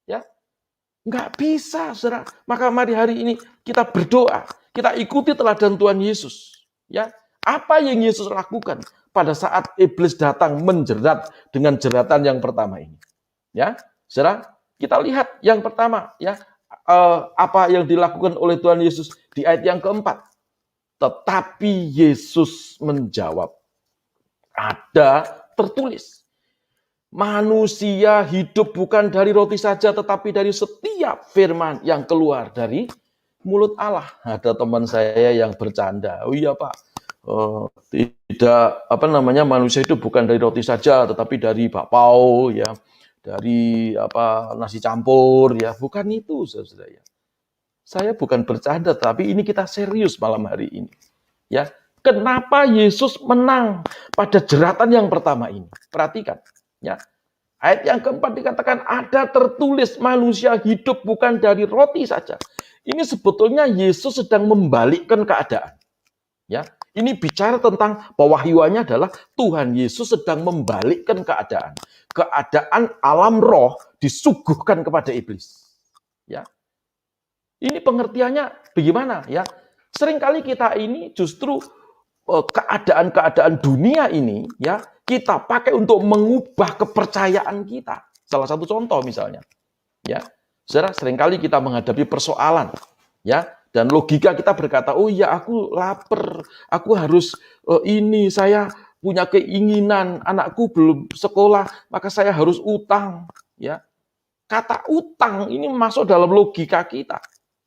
Ya, nggak bisa, saudara. Maka mari hari ini kita berdoa. Kita ikuti teladan Tuhan Yesus. Ya, apa yang Yesus lakukan pada saat iblis datang menjerat dengan jeratan yang pertama ini. Ya, saudara, kita lihat yang pertama, ya. Apa yang dilakukan oleh Tuhan Yesus di ayat yang keempat. Tetapi Yesus menjawab, ada tertulis, manusia hidup bukan dari roti saja, tetapi dari setiap firman yang keluar dari mulut Allah. Ada teman saya yang bercanda, oh iya Pak, tidak manusia hidup bukan dari roti saja, tetapi dari bakpao, ya. Dari nasi campur, ya, bukan itu, saudara ya. Saya bukan bercanda, tapi ini kita serius malam hari ini. Ya, kenapa Yesus menang pada jeratan yang pertama ini? Perhatikan, ya. Ayat yang keempat dikatakan ada tertulis manusia hidup bukan dari roti saja. Ini sebetulnya Yesus sedang membalikkan keadaan. Ya, ini bicara tentang pewahyuannya adalah Tuhan Yesus sedang membalikkan keadaan. Keadaan alam roh disuguhkan kepada iblis. Ya. Ini pengertiannya bagaimana, ya? Seringkali kita ini justru keadaan-keadaan dunia ini, ya, kita pakai untuk mengubah kepercayaan kita. Salah satu contoh misalnya, ya. Saudara, seringkali kita menghadapi persoalan, ya, dan logika kita berkata, oh iya aku lapar, aku harus ini, saya punya keinginan, anakku belum sekolah, maka saya harus utang. Ya, kata utang ini masuk dalam logika kita.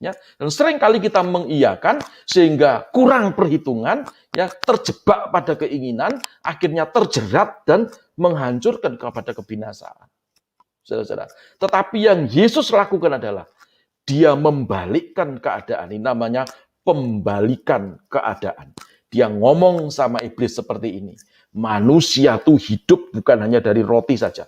Ya, dan sering kali kita mengiyakan sehingga kurang perhitungan, ya, terjebak pada keinginan, akhirnya terjerat dan menghancurkan kepada kebinasaan. Saudara-saudara. Tetapi yang Yesus lakukan adalah dia membalikkan keadaan. Ini namanya pembalikan keadaan. Dia ngomong sama iblis seperti ini. Manusia itu hidup bukan hanya dari roti saja.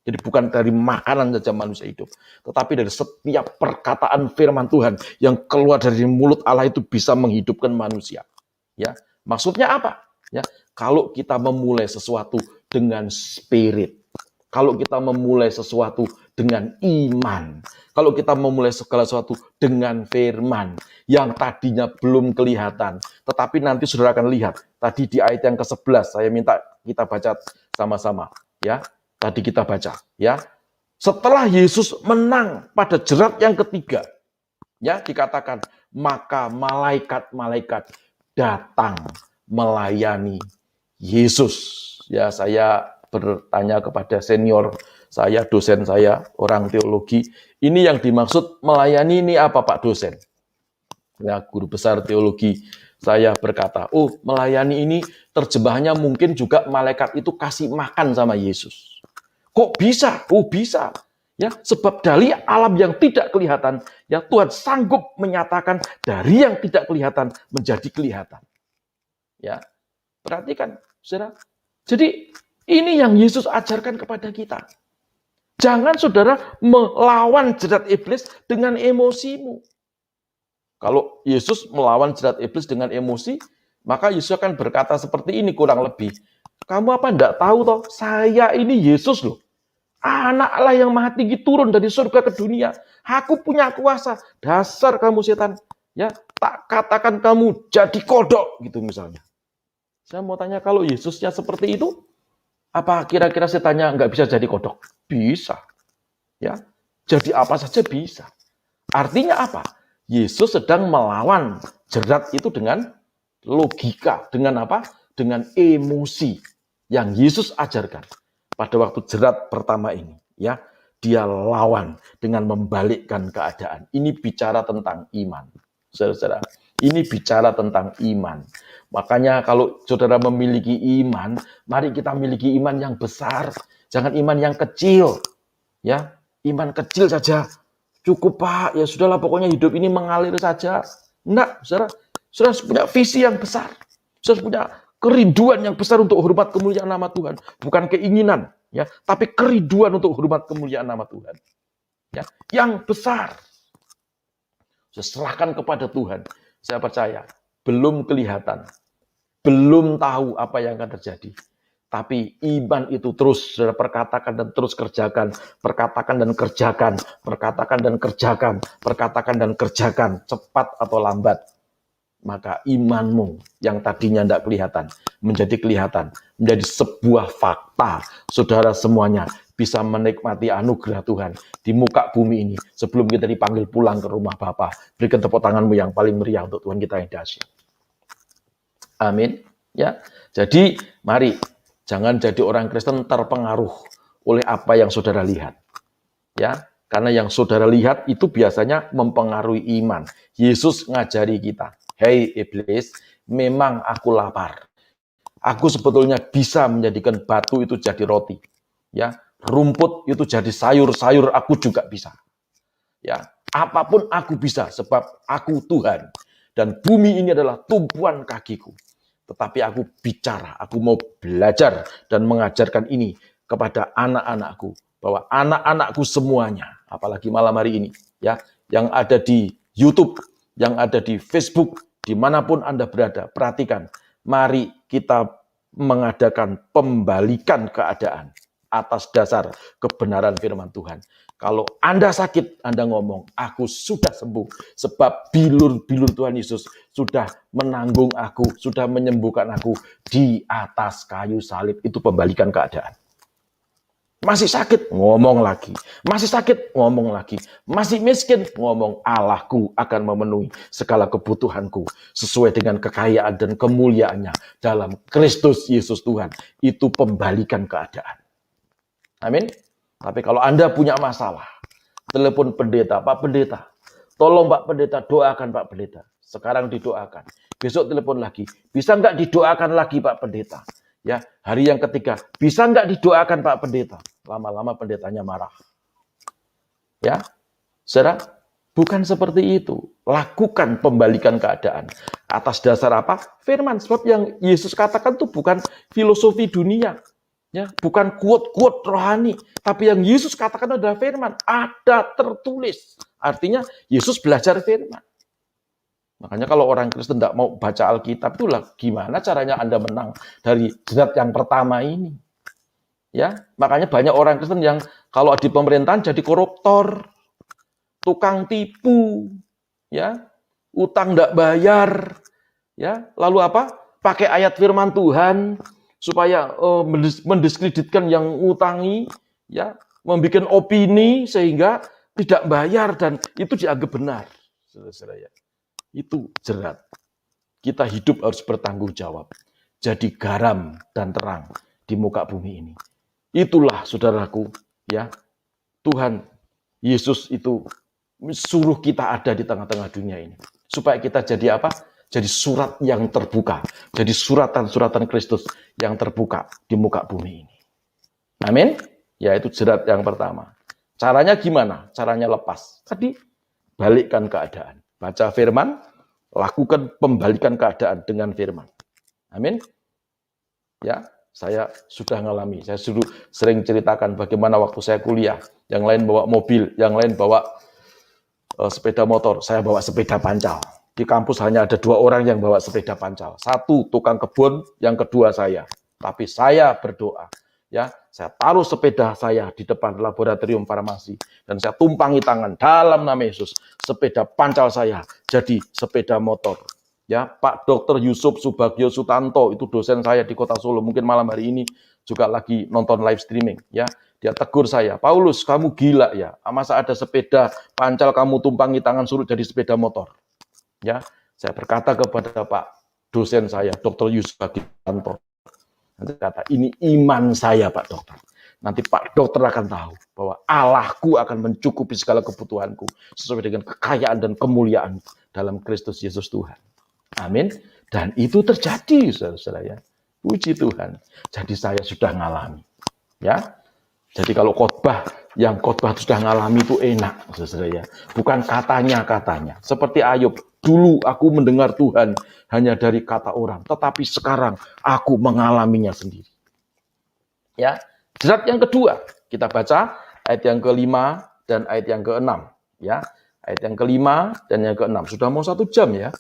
Jadi bukan dari makanan saja manusia hidup, tetapi dari setiap perkataan firman Tuhan yang keluar dari mulut Allah itu bisa menghidupkan manusia. Ya, maksudnya apa? Ya, kalau kita memulai sesuatu dengan spirit, kalau kita memulai sesuatu dengan iman, kalau kita memulai segala sesuatu dengan firman yang tadinya belum kelihatan, tetapi nanti saudara akan lihat. Tadi di ayat yang ke-11 saya minta kita baca sama-sama, ya. Tadi kita baca, ya. Setelah Yesus menang pada jerat yang ketiga, ya, dikatakan maka malaikat-malaikat datang melayani Yesus. Ya, saya bertanya kepada senior saya, dosen saya, orang teologi, ini yang dimaksud melayani ini apa Pak dosen? Ya, guru besar teologi saya berkata, oh, melayani ini terjemahannya mungkin juga malaikat itu kasih makan sama Yesus. Kok bisa? Oh, bisa. Ya, sebab dari alam yang tidak kelihatan, ya Tuhan sanggup menyatakan dari yang tidak kelihatan menjadi kelihatan. Ya, perhatikan, saudara. Jadi ini yang Yesus ajarkan kepada kita. Jangan saudara melawan jerat iblis dengan emosimu. Kalau Yesus melawan jerat iblis dengan emosi, maka Yesus akan berkata seperti ini kurang lebih. Kamu apa enggak tahu toh? Saya ini Yesus loh. Anak Allah yang maha tinggi turun dari surga ke dunia. Aku punya kuasa. Dasar kamu setan. Ya, tak katakan kamu jadi kodok gitu misalnya. Saya mau tanya, kalau Yesusnya seperti itu, apa kira-kira setannya nggak bisa jadi kodok? Bisa. Ya, jadi apa saja bisa. Artinya apa? Yesus sedang melawan jerat itu dengan logika, dengan apa? Dengan emosi yang Yesus ajarkan. Pada waktu jerat pertama ini, ya, dia lawan dengan membalikkan keadaan. Ini bicara tentang iman, saudara. Ini bicara tentang iman. Makanya kalau saudara memiliki iman, mari kita miliki iman yang besar, jangan iman yang kecil. Ya, iman kecil saja cukup Pak. Ya sudahlah, pokoknya hidup ini mengalir saja. Enggak, saudara. Saudara punya visi yang besar. Saudara punya kerinduan yang besar untuk hormat kemuliaan nama Tuhan, bukan keinginan, ya, tapi kerinduan untuk hormat kemuliaan nama Tuhan, ya, yang besar. Saya serahkan kepada Tuhan. Saya percaya belum kelihatan, belum tahu apa yang akan terjadi, tapi iman itu terus saudara perkatakan dan terus kerjakan, perkatakan dan kerjakan, perkatakan dan kerjakan, perkatakan dan kerjakan, cepat atau lambat. Maka imanmu yang tadinya tidak kelihatan menjadi kelihatan, menjadi sebuah fakta. Saudara semuanya bisa menikmati anugerah Tuhan di muka bumi ini sebelum kita dipanggil pulang ke rumah Bapa. Berikan tepuk tanganmu yang paling meriah untuk Tuhan kita yang dahsyat. Amin. Ya, jadi mari jangan jadi orang Kristen terpengaruh oleh apa yang saudara lihat. Ya, karena yang saudara lihat itu biasanya mempengaruhi iman. Yesus ngajari kita. Hei iblis, memang aku lapar. Aku sebetulnya bisa menjadikan batu itu jadi roti. Ya, rumput itu jadi sayur-sayur aku juga bisa. Ya, apapun aku bisa sebab aku Tuhan dan bumi ini adalah tumpuan kakiku. Tetapi aku bicara, aku mau belajar dan mengajarkan ini kepada anak-anakku, bahwa anak-anakku semuanya, apalagi malam hari ini, ya, yang ada di YouTube, yang ada di Facebook, dimanapun Anda berada, perhatikan, mari kita mengadakan pembalikan keadaan atas dasar kebenaran firman Tuhan. Kalau Anda sakit, Anda ngomong, aku sudah sembuh, sebab bilur-bilur Tuhan Yesus sudah menanggung aku, sudah menyembuhkan aku di atas kayu salib. Itu pembalikan keadaan. Masih sakit, ngomong lagi. Masih sakit, ngomong lagi. Masih miskin, ngomong, Allahku akan memenuhi segala kebutuhanku sesuai dengan kekayaan dan kemuliaannya dalam Kristus Yesus Tuhan. Itu pembalikan keadaan. Amin. Tapi kalau Anda punya masalah, telepon pendeta, Pak Pendeta, Tolong Pak Pendeta, doakan Pak Pendeta. Sekarang didoakan. Besok telepon lagi. Bisa nggak didoakan lagi Pak Pendeta? Ya, hari yang ketiga. Bisa nggak didoakan Pak Pendeta? Lama-lama pendetanya marah. Ya, saudara, bukan seperti itu. Lakukan pembalikan keadaan. Atas dasar apa? Firman. Sebab yang Yesus katakan itu bukan filosofi dunia. Ya, bukan quote-quote rohani, tapi yang Yesus katakan adalah firman, ada tertulis. Artinya Yesus belajar firman. Makanya kalau orang Kristen tidak mau baca Alkitab, itulah gimana caranya Anda menang dari jerat yang pertama ini. Ya, makanya banyak orang Kristen yang kalau di pemerintahan jadi koruptor, tukang tipu, ya, utang tidak bayar, ya, lalu apa? Pakai ayat firman Tuhan supaya mendiskreditkan yang utangi, ya, membuat opini sehingga tidak bayar dan itu dianggap benar. Saudara-saudara, itu jerat. Kita hidup harus bertanggung jawab. Jadi garam dan terang di muka bumi ini. Itulah saudaraku, ya, Tuhan Yesus itu suruh kita ada di tengah-tengah dunia ini. Supaya kita jadi apa? Jadi surat yang terbuka. Jadi suratan-suratan Kristus yang terbuka di muka bumi ini. Amin. Yaitu jerat yang pertama. Caranya gimana? Caranya lepas. Tadi, balikkan keadaan. Baca firman, lakukan pembalikan keadaan dengan firman. Amin. Ya, saya sudah ngalami. Saya sering ceritakan bagaimana waktu saya kuliah. Yang lain bawa mobil, yang lain bawa sepeda motor. Saya bawa sepeda pancal. Di kampus hanya ada 2 orang yang bawa sepeda pancal. 1 tukang kebun, yang kedua saya. Tapi saya berdoa, ya, saya taruh sepeda saya di depan laboratorium farmasi dan saya tumpangi tangan dalam nama Yesus. Sepeda pancal saya jadi sepeda motor. Ya, Pak Dr. Yusuf Subagio Sutanto itu dosen saya di Kota Solo. Mungkin malam hari ini juga lagi nonton live streaming, ya. Dia tegur saya, Paulus, kamu gila ya. Masa ada sepeda pancal kamu tumpangi tangan suruh jadi sepeda motor. Ya, saya berkata kepada Pak dosen saya, Dr. Yusuf Sutanto. Nanti kata, ini iman saya Pak Dokter. Nanti Pak Dokter akan tahu bahwa Allahku akan mencukupi segala kebutuhanku sesuai dengan kekayaan dan kemuliaan dalam Kristus Yesus Tuhan. Amin. Dan itu terjadi, saudara-saudara ya. Puji Tuhan. Jadi saya sudah ngalami. Ya. Jadi kalau khotbah sudah ngalami itu enak, saudara ya. Bukan katanya. Seperti Ayub. Dulu aku mendengar Tuhan hanya dari kata orang, tetapi sekarang aku mengalaminya sendiri. Ya, jerat yang kedua kita baca ayat yang ke-5 dan ayat yang ke-6. Ya, ayat yang ke-5 dan yang ke-6 sudah mau 1 jam ya.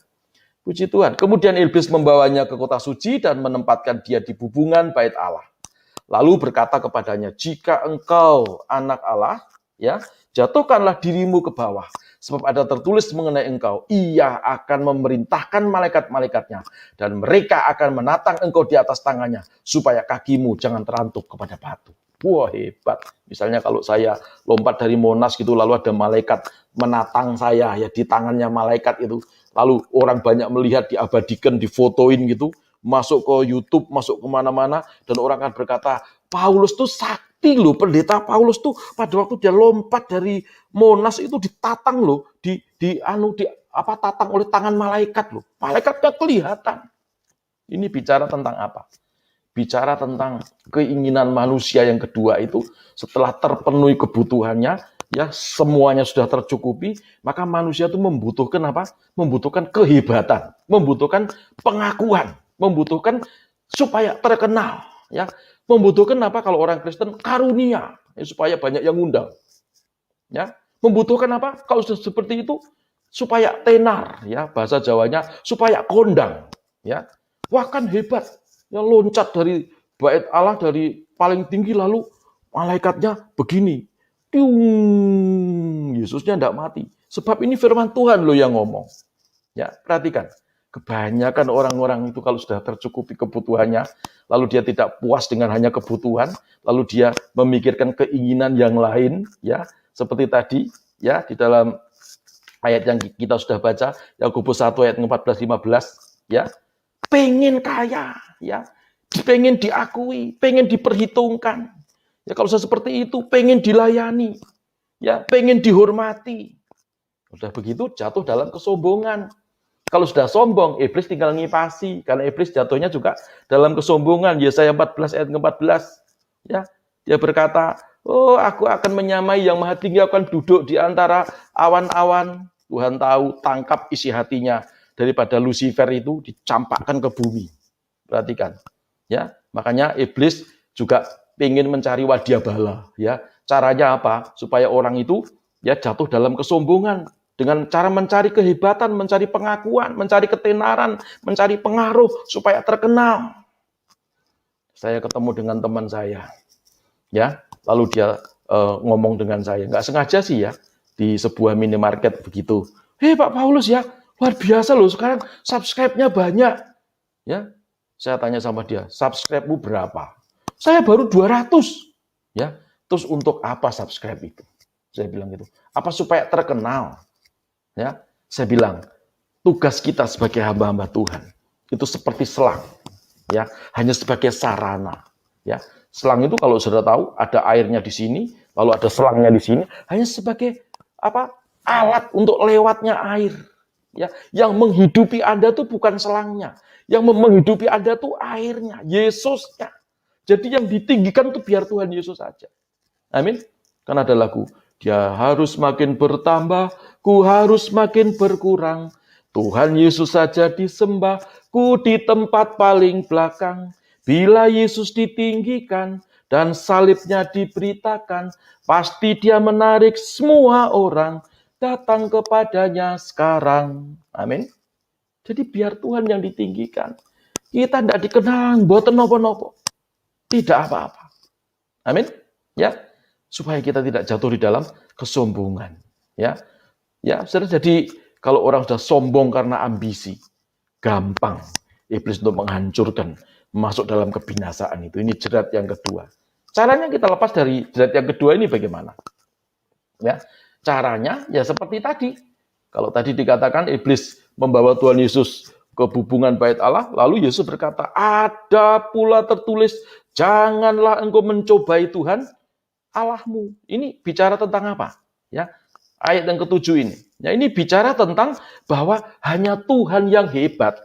Puji Tuhan. Kemudian iblis membawanya ke kota suci dan menempatkan dia di bubungan bait Allah. Lalu berkata kepadanya, jika engkau anak Allah, ya, jatuhkanlah dirimu ke bawah. Sebab ada tertulis mengenai engkau, ia akan memerintahkan malaikat-malaikatnya, dan mereka akan menatang engkau di atas tangannya, supaya kakimu jangan terantuk kepada batu. Wah, hebat. Misalnya kalau saya lompat dari Monas gitu, lalu ada malaikat menatang saya, ya di tangannya malaikat itu. Lalu orang banyak melihat, diabadikan, difotoin gitu, masuk ke YouTube, masuk kemana-mana, dan orang akan berkata, Paulus tuh sakti loh, pendeta Paulus tuh pada waktu dia lompat dari Monas itu ditatang loh, tatang oleh tangan malaikat loh. Malaikatnya kelihatan. Ini bicara tentang apa? Bicara tentang keinginan manusia yang kedua itu setelah terpenuhi kebutuhannya, ya semuanya sudah tercukupi, maka manusia itu membutuhkan apa? Membutuhkan kehebatan, membutuhkan pengakuan, membutuhkan supaya terkenal, ya. Membutuhkan apa kalau orang Kristen? Karunia, ya, supaya banyak yang undang. Ya, membutuhkan apa? Kalau sudah seperti itu supaya tenar, ya, bahasa Jawanya supaya kondang, ya. Wah, kan hebat. Ya loncat dari bait Allah dari paling tinggi lalu malaikatnya begini. Yesusnya tidak mati. Sebab ini firman Tuhan loh yang ngomong. Ya, perhatikan. Kebanyakan orang-orang itu kalau sudah tercukupi kebutuhannya, lalu dia tidak puas dengan hanya kebutuhan, lalu dia memikirkan keinginan yang lain, ya, seperti tadi, ya, di dalam ayat yang kita sudah baca, Yakobus 1 ayat 14-15, ya, pengen kaya, ya, pengen diakui, pengen diperhitungkan, ya, kalau saya seperti itu, pengen dilayani, ya, pengen dihormati, Sudah begitu jatuh dalam kesombongan. Kalau sudah sombong, iblis tinggal ngipasi. Karena iblis jatuhnya juga dalam kesombongan. Yesaya 14 ayat ke-14. Ya, dia berkata, oh aku akan menyamai yang maha tinggi, akan duduk di antara awan-awan. Tuhan tahu, tangkap isi hatinya. Daripada Lucifer itu dicampakkan ke bumi. Perhatikan. Ya, makanya iblis juga ingin mencari wadyabala. Ya, caranya apa? Supaya orang itu ya jatuh dalam kesombongan. Dengan cara mencari kehebatan, mencari pengakuan, mencari ketenaran, mencari pengaruh supaya terkenal. Saya ketemu dengan teman saya, ya, lalu dia ngomong dengan saya, nggak sengaja sih ya, di sebuah minimarket begitu. Pak Paulus ya, luar biasa loh, sekarang subscribe-nya banyak. Ya, saya tanya sama dia, subscribe-mu berapa? Saya baru 200. Ya, terus untuk apa subscribe itu? Saya bilang gitu. Apa supaya terkenal? Ya, saya bilang tugas kita sebagai hamba-hamba Tuhan itu seperti selang, ya, hanya sebagai sarana, ya. Selang itu kalau sudah tahu ada airnya di sini, lalu ada selangnya di sini, hanya sebagai apa? Alat untuk lewatnya air, ya. Yang menghidupi Anda tuh bukan selangnya, yang menghidupi Anda tuh airnya, Yesusnya. Jadi yang ditinggikan tuh biar Tuhan Yesus saja. Amin. Karena ada lagu, dia harus makin bertambah, ku harus makin berkurang. Tuhan Yesus saja disembah, ku di tempat paling belakang. Bila Yesus ditinggikan dan salibnya diberitakan, pasti dia menarik semua orang datang kepadanya sekarang. Amin. Jadi biar Tuhan yang ditinggikan. Kita tidak dikenang, boten nopo-nopo. Tidak apa-apa. Amin. Ya, supaya kita tidak jatuh di dalam kesombongan. Ya, ya, saudara. Jadi kalau orang sudah sombong karena ambisi, gampang iblis untuk menghancurkan, masuk dalam kebinasaan itu. Ini jerat yang kedua. Caranya kita lepas dari jerat yang kedua ini bagaimana? Ya, caranya ya seperti tadi. Kalau tadi dikatakan iblis membawa Tuhan Yesus ke bubungan bait Allah, lalu Yesus berkata, ada pula tertulis, janganlah engkau mencobai Tuhan Allahmu. Ini bicara tentang apa? Ya, ayat yang ketujuh ini. Ya, ini bicara tentang bahwa hanya Tuhan yang hebat.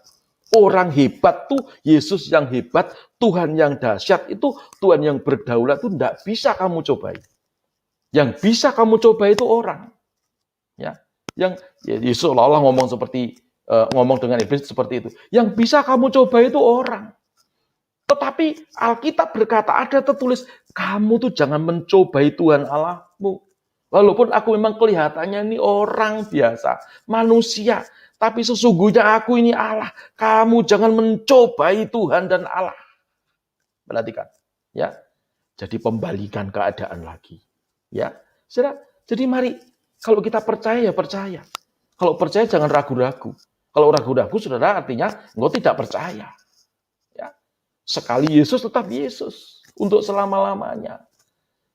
Orang hebat tuh Yesus yang hebat, Tuhan yang dahsyat itu, Tuhan yang berdaulat itu tidak bisa kamu cobai. Yang bisa kamu coba itu orang. Ya, yang ya, Yesus seolah-olah ngomong seperti ngomong dengan iblis seperti itu. Yang bisa kamu coba itu orang. Tetapi Alkitab berkata, ada tertulis, kamu tuh jangan mencobai Tuhan Allahmu. Walaupun aku memang kelihatannya ini orang biasa, manusia. Tapi sesungguhnya aku ini Allah. Kamu jangan mencobai Tuhan dan Allah. Perhatikan. Ya, jadi pembalikan keadaan lagi. Ya, saudara. Jadi mari, kalau kita percaya ya percaya. Kalau percaya jangan ragu-ragu. Kalau ragu-ragu, saudara, artinya engkau tidak percaya. Sekali Yesus tetap Yesus untuk selama-lamanya.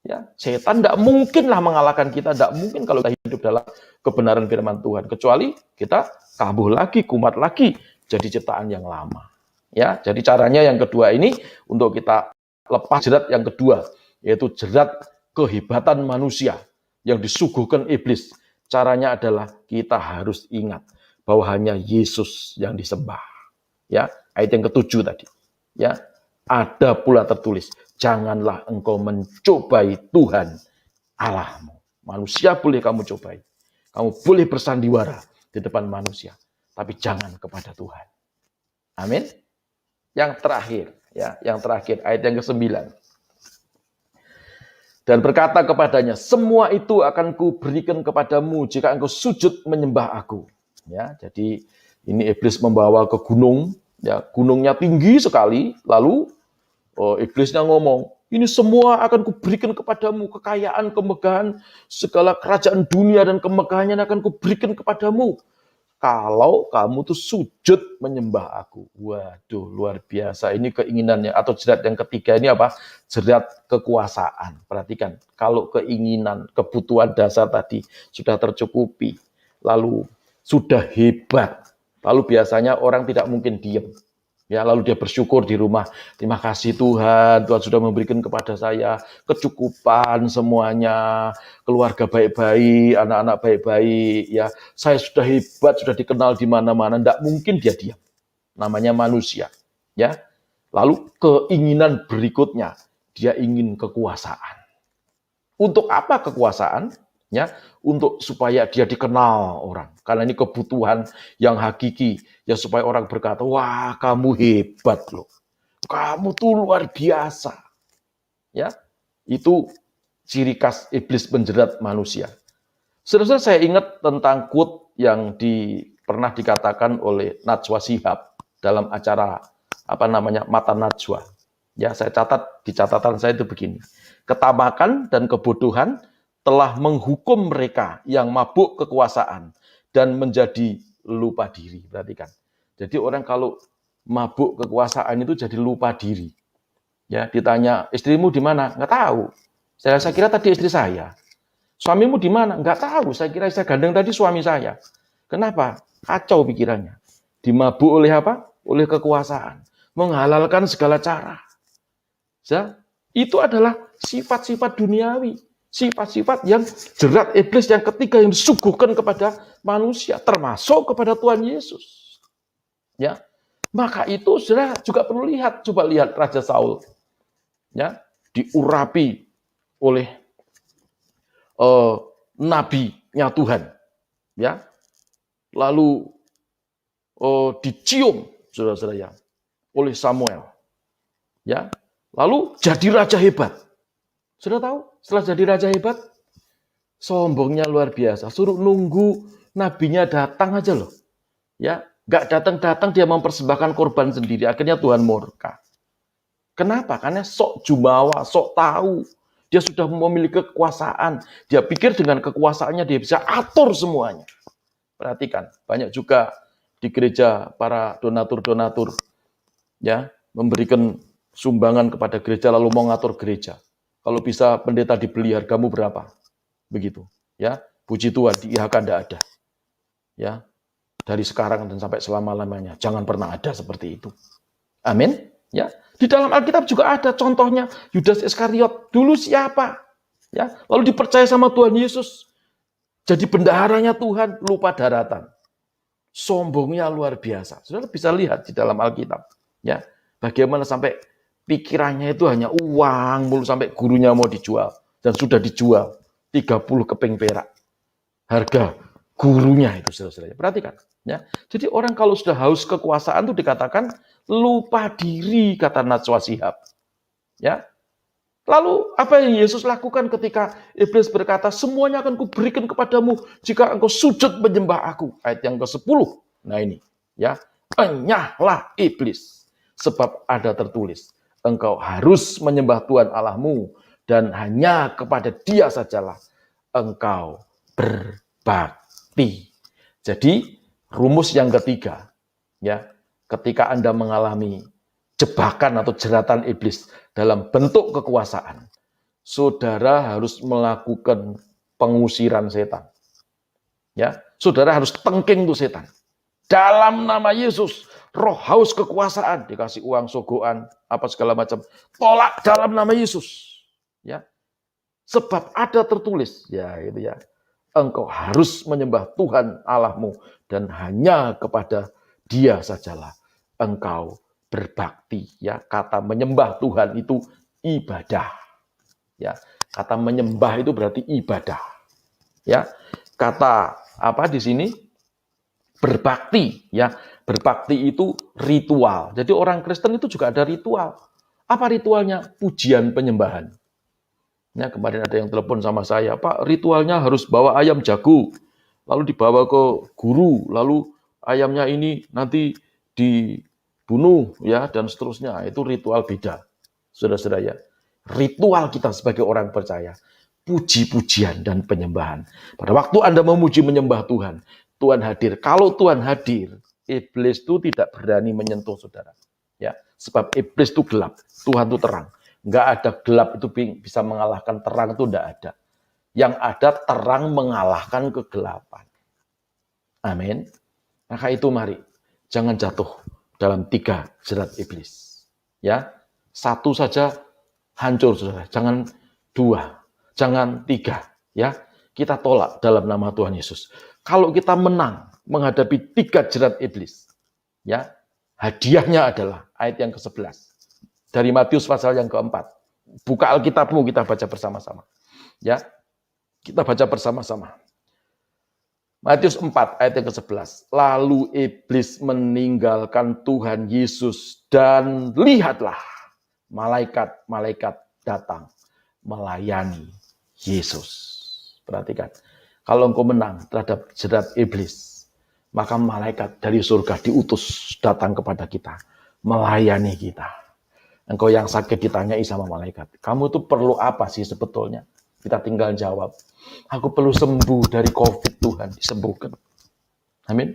Ya, setan tidak mungkinlah mengalahkan kita, tidak mungkin kalau kita hidup dalam kebenaran firman Tuhan, kecuali kita kambuh lagi, kumat lagi, jadi ciptaan yang lama. Ya, jadi caranya yang kedua ini untuk kita lepas jerat yang kedua, yaitu jerat kehebatan manusia yang disuguhkan iblis. Caranya adalah kita harus ingat bahwa hanya Yesus yang disembah. Ya, ayat yang ketujuh tadi. Ya, ada pula tertulis, janganlah engkau mencobai Tuhan Allahmu. Manusia boleh kamu cobai. Kamu boleh bersandiwara di depan manusia, tapi jangan kepada Tuhan. Amin. Yang terakhir, ya, yang terakhir ayat yang ke-9. Dan berkata kepadanya, semua itu akan kuberikan kepadamu jika engkau sujud menyembah aku. Ya, jadi ini iblis membawa ke gunung. Ya, gunungnya tinggi sekali, lalu iblisnya ngomong, ini semua akan kuberikan kepadamu, kekayaan, kemegahan, segala kerajaan dunia dan kemegahannya akan kuberikan kepadamu. Kalau kamu tuh sujud menyembah aku. Waduh, luar biasa. Ini keinginannya, atau jerat yang ketiga ini apa? Jerat kekuasaan. Perhatikan, kalau keinginan, kebutuhan dasar tadi sudah tercukupi, lalu sudah hebat, lalu biasanya orang tidak mungkin diam. Ya, lalu dia bersyukur di rumah. Terima kasih Tuhan, Tuhan sudah memberikan kepada saya kecukupan semuanya, keluarga baik-baik, anak-anak baik-baik. Ya, saya sudah hebat, sudah dikenal di mana-mana. Tidak mungkin dia diam. Namanya manusia. Ya, lalu keinginan berikutnya, dia ingin kekuasaan. Untuk apa kekuasaan? Ya, untuk supaya dia dikenal orang. Karena ini kebutuhan yang hakiki. Ya supaya orang berkata, wah kamu hebat loh. Kamu tuh luar biasa. Ya, itu ciri khas iblis menjerat manusia. Saudara, saya ingat tentang quote yang pernah dikatakan oleh Najwa Shihab dalam acara Mata Najwa. Ya, saya catat di catatan saya itu begini. Ketamakan dan kebodohan telah menghukum mereka yang mabuk kekuasaan dan menjadi lupa diri. Perhatikan. Jadi orang kalau mabuk kekuasaan itu jadi lupa diri. Ya, ditanya, istrimu di mana? Nggak tahu. Saya kira tadi istri saya. Suamimu di mana? Nggak tahu. Saya kira saya gandeng tadi suami saya. Kenapa? Kacau pikirannya. Dimabuk oleh apa? Oleh kekuasaan. Menghalalkan segala cara. Ya, itu adalah sifat-sifat duniawi. Sifat-sifat yang jerat iblis yang ketiga yang disuguhkan kepada manusia. Termasuk kepada Tuhan Yesus. Ya, maka itu saudara juga perlu lihat. Coba lihat Raja Saul. Ya, diurapi oleh nabinya Tuhan. Ya, lalu dicium saudara-saudara oleh Samuel. Ya, lalu jadi raja hebat. Sudah tahu? Setelah jadi raja hebat, sombongnya luar biasa. Suruh nunggu nabinya datang aja loh. Ya, nggak datang-datang dia mempersembahkan korban sendiri. Akhirnya Tuhan murka. Kenapa? Karena sok jumawa, sok tahu. Dia sudah memiliki kekuasaan. Dia pikir dengan kekuasaannya dia bisa atur semuanya. Perhatikan, banyak juga di gereja para donatur-donatur ya, memberikan sumbangan kepada gereja lalu mau ngatur gereja. Kalau bisa pendeta dibeli, hargamu berapa? Begitu, ya. Puji Tuhan, di IHK tidak ada. Ya. Dari sekarang dan sampai selama-lamanya, jangan pernah ada seperti itu. Amin. Ya. Di dalam Alkitab juga ada contohnya Yudas Iskariot. Dulu siapa? Ya, lalu dipercaya sama Tuhan Yesus. Jadi bendaharanya Tuhan, lupa daratan. Sombongnya luar biasa. Saudara bisa lihat di dalam Alkitab. Ya, bagaimana sampai pikirannya itu hanya uang mulu sampai gurunya mau dijual. Dan sudah dijual 30 keping perak. Harga gurunya itu saudara-saudara. Perhatikan. Ya. Jadi orang kalau sudah haus kekuasaan itu dikatakan lupa diri, kata Najwa Shihab. Ya. Lalu apa yang Yesus lakukan ketika iblis berkata, semuanya akan kuberikan kepadamu jika engkau sujud menyembah aku. Ayat yang ke-10. Nah ini. Ya. Enyahlah iblis. Sebab ada tertulis. Engkau harus menyembah Tuhan Allahmu. Dan hanya kepada dia sajalah engkau berbakti. Jadi rumus yang ketiga. Ya, ketika Anda mengalami jebakan atau jeratan iblis dalam bentuk kekuasaan, saudara harus melakukan pengusiran setan. Ya, saudara harus tengking tuh setan. Dalam nama Yesus, roh haus kekuasaan, dikasih uang sogokan, apa segala macam, tolak dalam nama Yesus. Ya, sebab ada tertulis, ya itu ya, engkau harus menyembah Tuhan Allahmu dan hanya kepada Dia sajalah engkau berbakti. Ya, kata menyembah Tuhan itu ibadah. Ya, kata menyembah itu berarti ibadah. Ya, kata apa di sini? Berbakti. Ya, berbakti itu ritual. Jadi orang Kristen itu juga ada ritual. Apa ritualnya? Pujian penyembahan. Ya, kemarin ada yang telepon sama saya, Pak, ritualnya harus bawa ayam jago, lalu dibawa ke guru, lalu ayamnya ini nanti dibunuh, ya, dan seterusnya. Itu ritual beda, saudara-saudara ya. Ritual kita sebagai orang percaya, puji-pujian dan penyembahan. Pada waktu Anda memuji menyembah Tuhan, Tuhan hadir. Kalau Tuhan hadir, iblis itu tidak berani menyentuh saudara. Ya, sebab iblis itu gelap, Tuhan itu terang. Nggak ada gelap itu bisa mengalahkan terang, itu nggak ada. Yang ada terang mengalahkan kegelapan. Amin. Maka itu mari, jangan jatuh dalam 3 jerat iblis. Ya, 1 saja hancur, saudara. Jangan 2, jangan 3. Ya, kita tolak dalam nama Tuhan Yesus. Kalau kita menang menghadapi 3 jerat iblis, ya, hadiahnya adalah ayat yang ke-11 dari Matius pasal yang ke-4. Buka Alkitabmu, kita baca bersama-sama. Ya, kita baca bersama-sama. Matius 4 ayat yang ke-11. Lalu iblis meninggalkan Tuhan Yesus dan lihatlah malaikat-malaikat datang melayani Yesus. Perhatikan, kalau engkau menang terhadap jerat iblis, maka malaikat dari surga diutus datang kepada kita, melayani kita. Engkau yang sakit ditanyai sama malaikat, kamu tuh perlu apa sih sebetulnya? Kita tinggal jawab, aku perlu sembuh dari COVID, Tuhan, disembuhkan. Amin.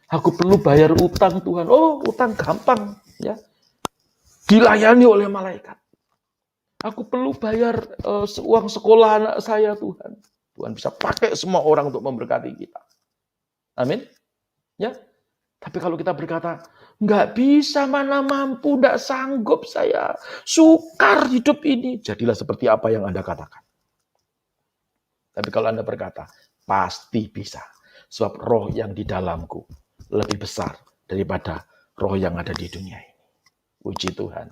Aku perlu bayar utang, Tuhan. Oh, utang gampang, ya. Dilayani oleh malaikat. Aku perlu bayar uang sekolah anak saya, Tuhan. Tuhan bisa pakai semua orang untuk memberkati kita. Amin. Ya. Tapi kalau kita berkata, nggak bisa, mana mampu, nggak sanggup saya, sukar hidup ini, jadilah seperti apa yang Anda katakan. Tapi kalau Anda berkata, pasti bisa. Sebab roh yang di dalamku lebih besar daripada roh yang ada di dunia ini. Puji Tuhan.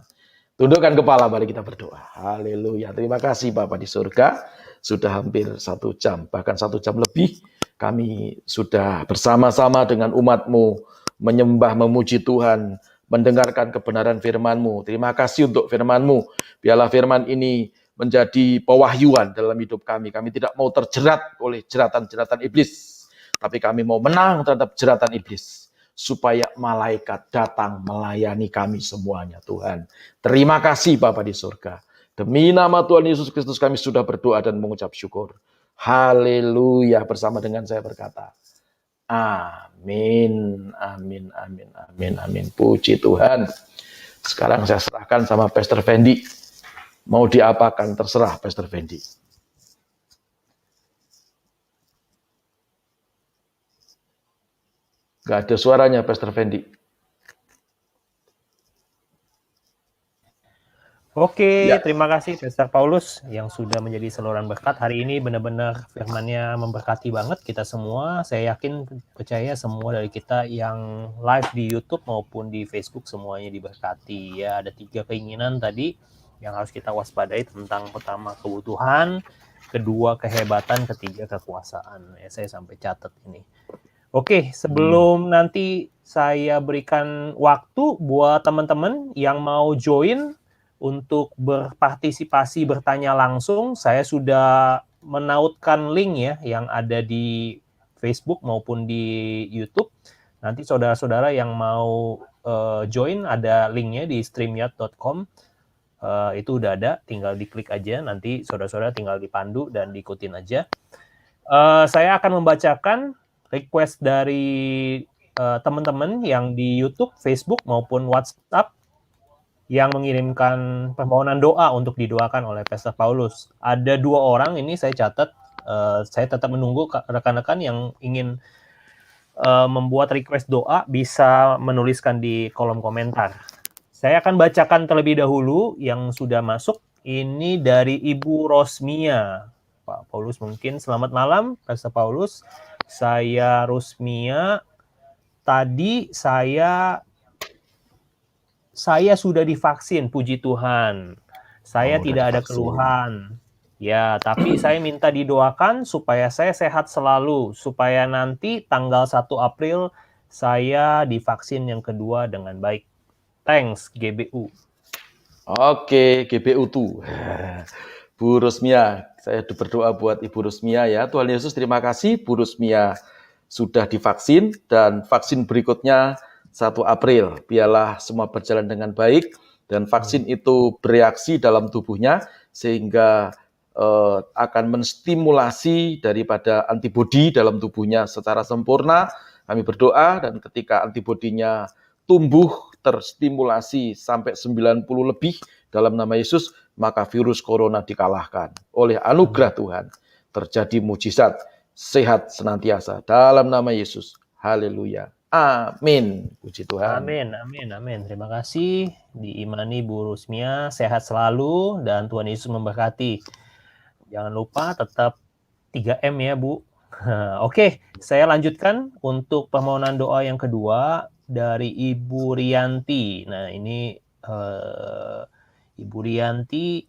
Tundukkan kepala, mari kita berdoa. Haleluya. Terima kasih Bapa di surga. Sudah hampir 1 jam, bahkan 1 jam lebih. Kami sudah bersama-sama dengan umat-Mu menyembah, memuji Tuhan, mendengarkan kebenaran firman-Mu. Terima kasih untuk firman-Mu. Biarlah firman ini menjadi pewahyuan dalam hidup kami. Kami tidak mau terjerat oleh jeratan-jeratan iblis, tapi kami mau menang terhadap jeratan iblis, supaya malaikat datang melayani kami semuanya, Tuhan. Terima kasih Bapa di surga. Demi nama Tuhan Yesus Kristus kami sudah berdoa dan mengucap syukur. Haleluya. Bersama dengan saya berkata, amin, amin, amin, amin, amin. Puji Tuhan. Sekarang saya serahkan sama Pastor Fendi. Mau diapakan, terserah Pastor Fendi. Gak ada suaranya Pastor Fendi. Oke, Ya. terima kasih Pastor Paulus yang sudah menjadi saluran berkat. Hari ini benar-benar firman-Nya memberkati banget kita semua. Saya yakin, percaya semua dari kita yang live di YouTube maupun di Facebook semuanya diberkati. Ya, ada 3 keinginan tadi yang harus kita waspadai tentang pertama kebutuhan, kedua kehebatan, ketiga kekuasaan. Ya, saya sampai catat ini. Oke, sebelum nanti saya berikan waktu buat teman-teman yang mau join untuk berpartisipasi, bertanya langsung, saya sudah menautkan link ya yang ada di Facebook maupun di YouTube. Nanti saudara-saudara yang mau join, ada linknya di streamyard.com. Itu udah ada, tinggal diklik aja. Nanti saudara-saudara tinggal dipandu dan diikutin aja. Saya akan membacakan request dari teman-teman yang di YouTube, Facebook maupun WhatsApp yang mengirimkan permohonan doa untuk didoakan oleh Pastor Paulus. Ada 2 orang ini saya catat. Saya tetap menunggu rekan-rekan yang ingin membuat request doa bisa menuliskan di kolom komentar. Saya akan bacakan terlebih dahulu yang sudah masuk. Ini dari Ibu Rosmia. Pak Paulus mungkin. Selamat malam, Pastor Paulus. Saya Rosmia. Tadi saya sudah divaksin, puji Tuhan. Saya tidak ada keluhan. Ya, tapi saya minta didoakan supaya saya sehat selalu, supaya nanti tanggal 1 April saya divaksin yang kedua dengan baik. Thanks, GBU. Oke, GBU tuh. Bu Rusmia, saya berdoa buat Ibu Rusmia ya. Tuhan Yesus terima kasih, Bu Rusmia sudah divaksin dan vaksin berikutnya 1 April. Biarlah semua berjalan dengan baik dan vaksin itu bereaksi dalam tubuhnya sehingga akan menstimulasi daripada antibodi dalam tubuhnya secara sempurna. Kami berdoa dan ketika antibodinya tumbuh terstimulasi sampai 90 lebih dalam nama Yesus, maka virus corona dikalahkan. Oleh anugerah Tuhan terjadi mujizat, sehat senantiasa dalam nama Yesus. Haleluya. Amin. Puji Tuhan. Amin, amin, amin. Terima kasih. Diimani Bu Rusmia, sehat selalu dan Tuhan Yesus memberkati. Jangan lupa tetap 3M ya Bu. Oke, saya lanjutkan untuk permohonan doa yang kedua dari Ibu Rianti. Nah ini Ibu Rianti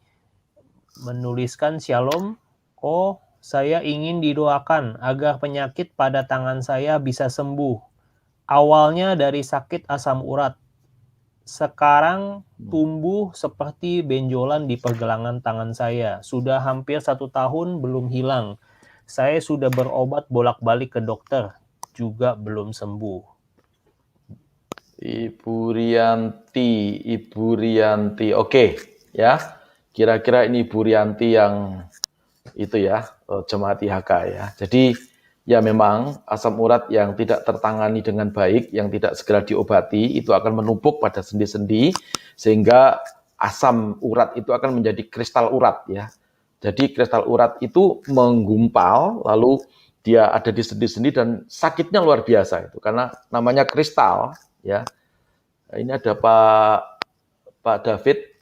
menuliskan Shalom. Oh, saya ingin didoakan agar penyakit pada tangan saya bisa sembuh. Awalnya dari sakit asam urat, sekarang tumbuh seperti benjolan di pergelangan tangan saya. Sudah hampir 1 tahun belum hilang. Saya sudah berobat bolak-balik ke dokter, juga belum sembuh. Ibu Rianti. Oke, ya. Kira-kira ini Ibu Rianti yang itu ya, jemaat IHK ya. Jadi ya memang asam urat yang tidak tertangani dengan baik, yang tidak segera diobati, itu akan menumpuk pada sendi-sendi, sehingga asam urat itu akan menjadi kristal urat ya. Jadi kristal urat itu menggumpal, lalu dia ada di sendi-sendi dan sakitnya luar biasa itu, karena namanya kristal ya. Nah, ini ada Pak David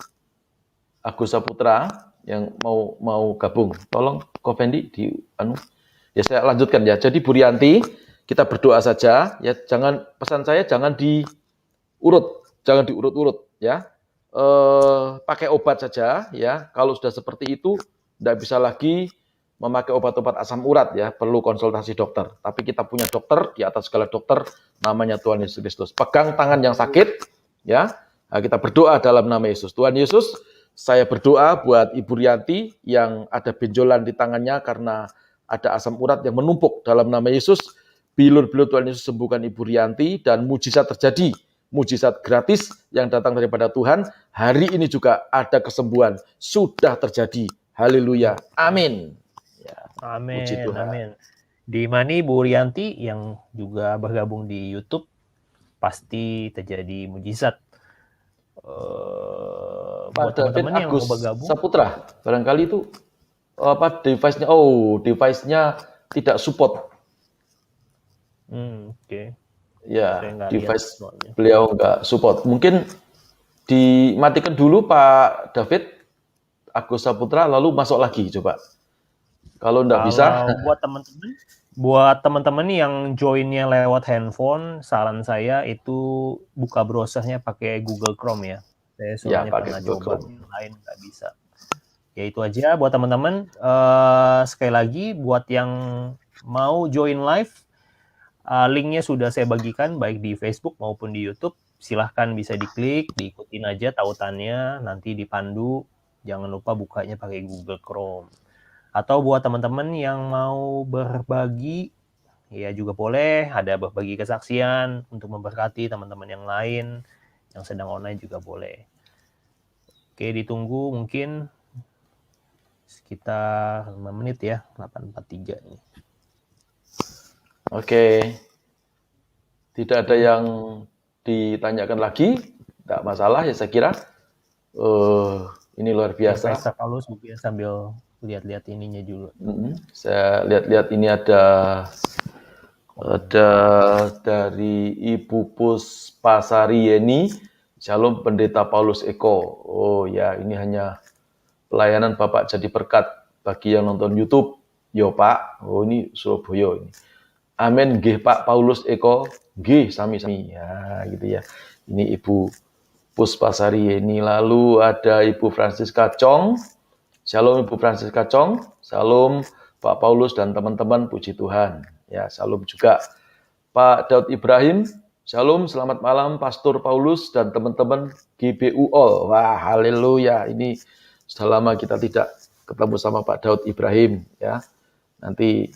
Agus Saputra yang mau gabung. Tolong Ko Fendi di ya saya lanjutkan ya. Jadi Bu Rianti, kita berdoa saja ya, pesan saya jangan diurut-urut ya. Pakai obat saja ya. Kalau sudah seperti itu tidak bisa lagi memakai obat-obat asam urat ya, perlu konsultasi dokter. Tapi kita punya dokter di atas segala dokter, namanya Tuhan Yesus Kristus. Pegang tangan yang sakit ya. Nah, kita berdoa dalam nama Yesus. Tuhan Yesus, saya berdoa buat Ibu Rianti yang ada benjolan di tangannya karena ada asam urat yang menumpuk. Dalam nama Yesus, bilur-bilur Tuhan Yesus sembuhkan Ibu Rianti dan mujizat terjadi. Mujizat gratis yang datang daripada Tuhan. Hari ini juga ada kesembuhan. Sudah terjadi. Haleluya. Amin. Ya, Amin, puji Tuhan. amin. Diimani Bu Rianti yang juga bergabung di YouTube, pasti terjadi mujizat. Buat teman-teman yang mau bergabung, Saputra, barangkali itu device-nya, device-nya tidak support. Oke. Ya, Saya nggak device lihat soalnya. beliau nggak support. Mungkin dimatikan dulu Pak David Agus Saputra, lalu masuk lagi coba. Kalau nggak bisa, buat teman-teman yang joinnya lewat handphone, saran saya itu buka browsernya pakai Google Chrome ya. Saya soalnya pernah coba, yang lain nggak bisa. Ya itu aja buat teman-teman. Sekali lagi buat yang mau join live, linknya sudah saya bagikan baik di Facebook maupun di YouTube. Silahkan bisa diklik, diikutin aja tautannya, nanti dipandu. Jangan lupa bukanya pakai Google Chrome. Atau buat teman-teman yang mau berbagi, ya juga boleh, ada berbagi kesaksian untuk memberkati teman-teman yang lain yang sedang online juga boleh. Oke, ditunggu mungkin sekitar 5 menit ya, 8:43 ini. Oke. Tidak ada yang ditanyakan lagi, tidak masalah ya saya kira. Ini luar biasa. Pastor Paulus mungkin sambil lihat-lihat ininya dulu. Saya lihat-lihat ini ada dari Ibu Puspasari Yeni. Shalom Pendeta Paulus Eko. Oh ya, ini hanya pelayanan Bapak jadi berkat bagi yang nonton YouTube. Yo Pak, oh ini Surabaya ini. Amin, nggih Pak Paulus Eko, nggih sami-sami ya gitu ya. Ini Ibu Puspasari Yeni. Lalu ada Ibu Francisca Chong. Shalom Ibu Francisca Chong, shalom Pak Paulus dan teman-teman, puji Tuhan. Ya, shalom juga Pak Daud Ibrahim, shalom, selamat malam Pastor Paulus dan teman-teman GBU All. Wah, haleluya. Ini sudah lama kita tidak ketemu sama Pak Daud Ibrahim ya. Nanti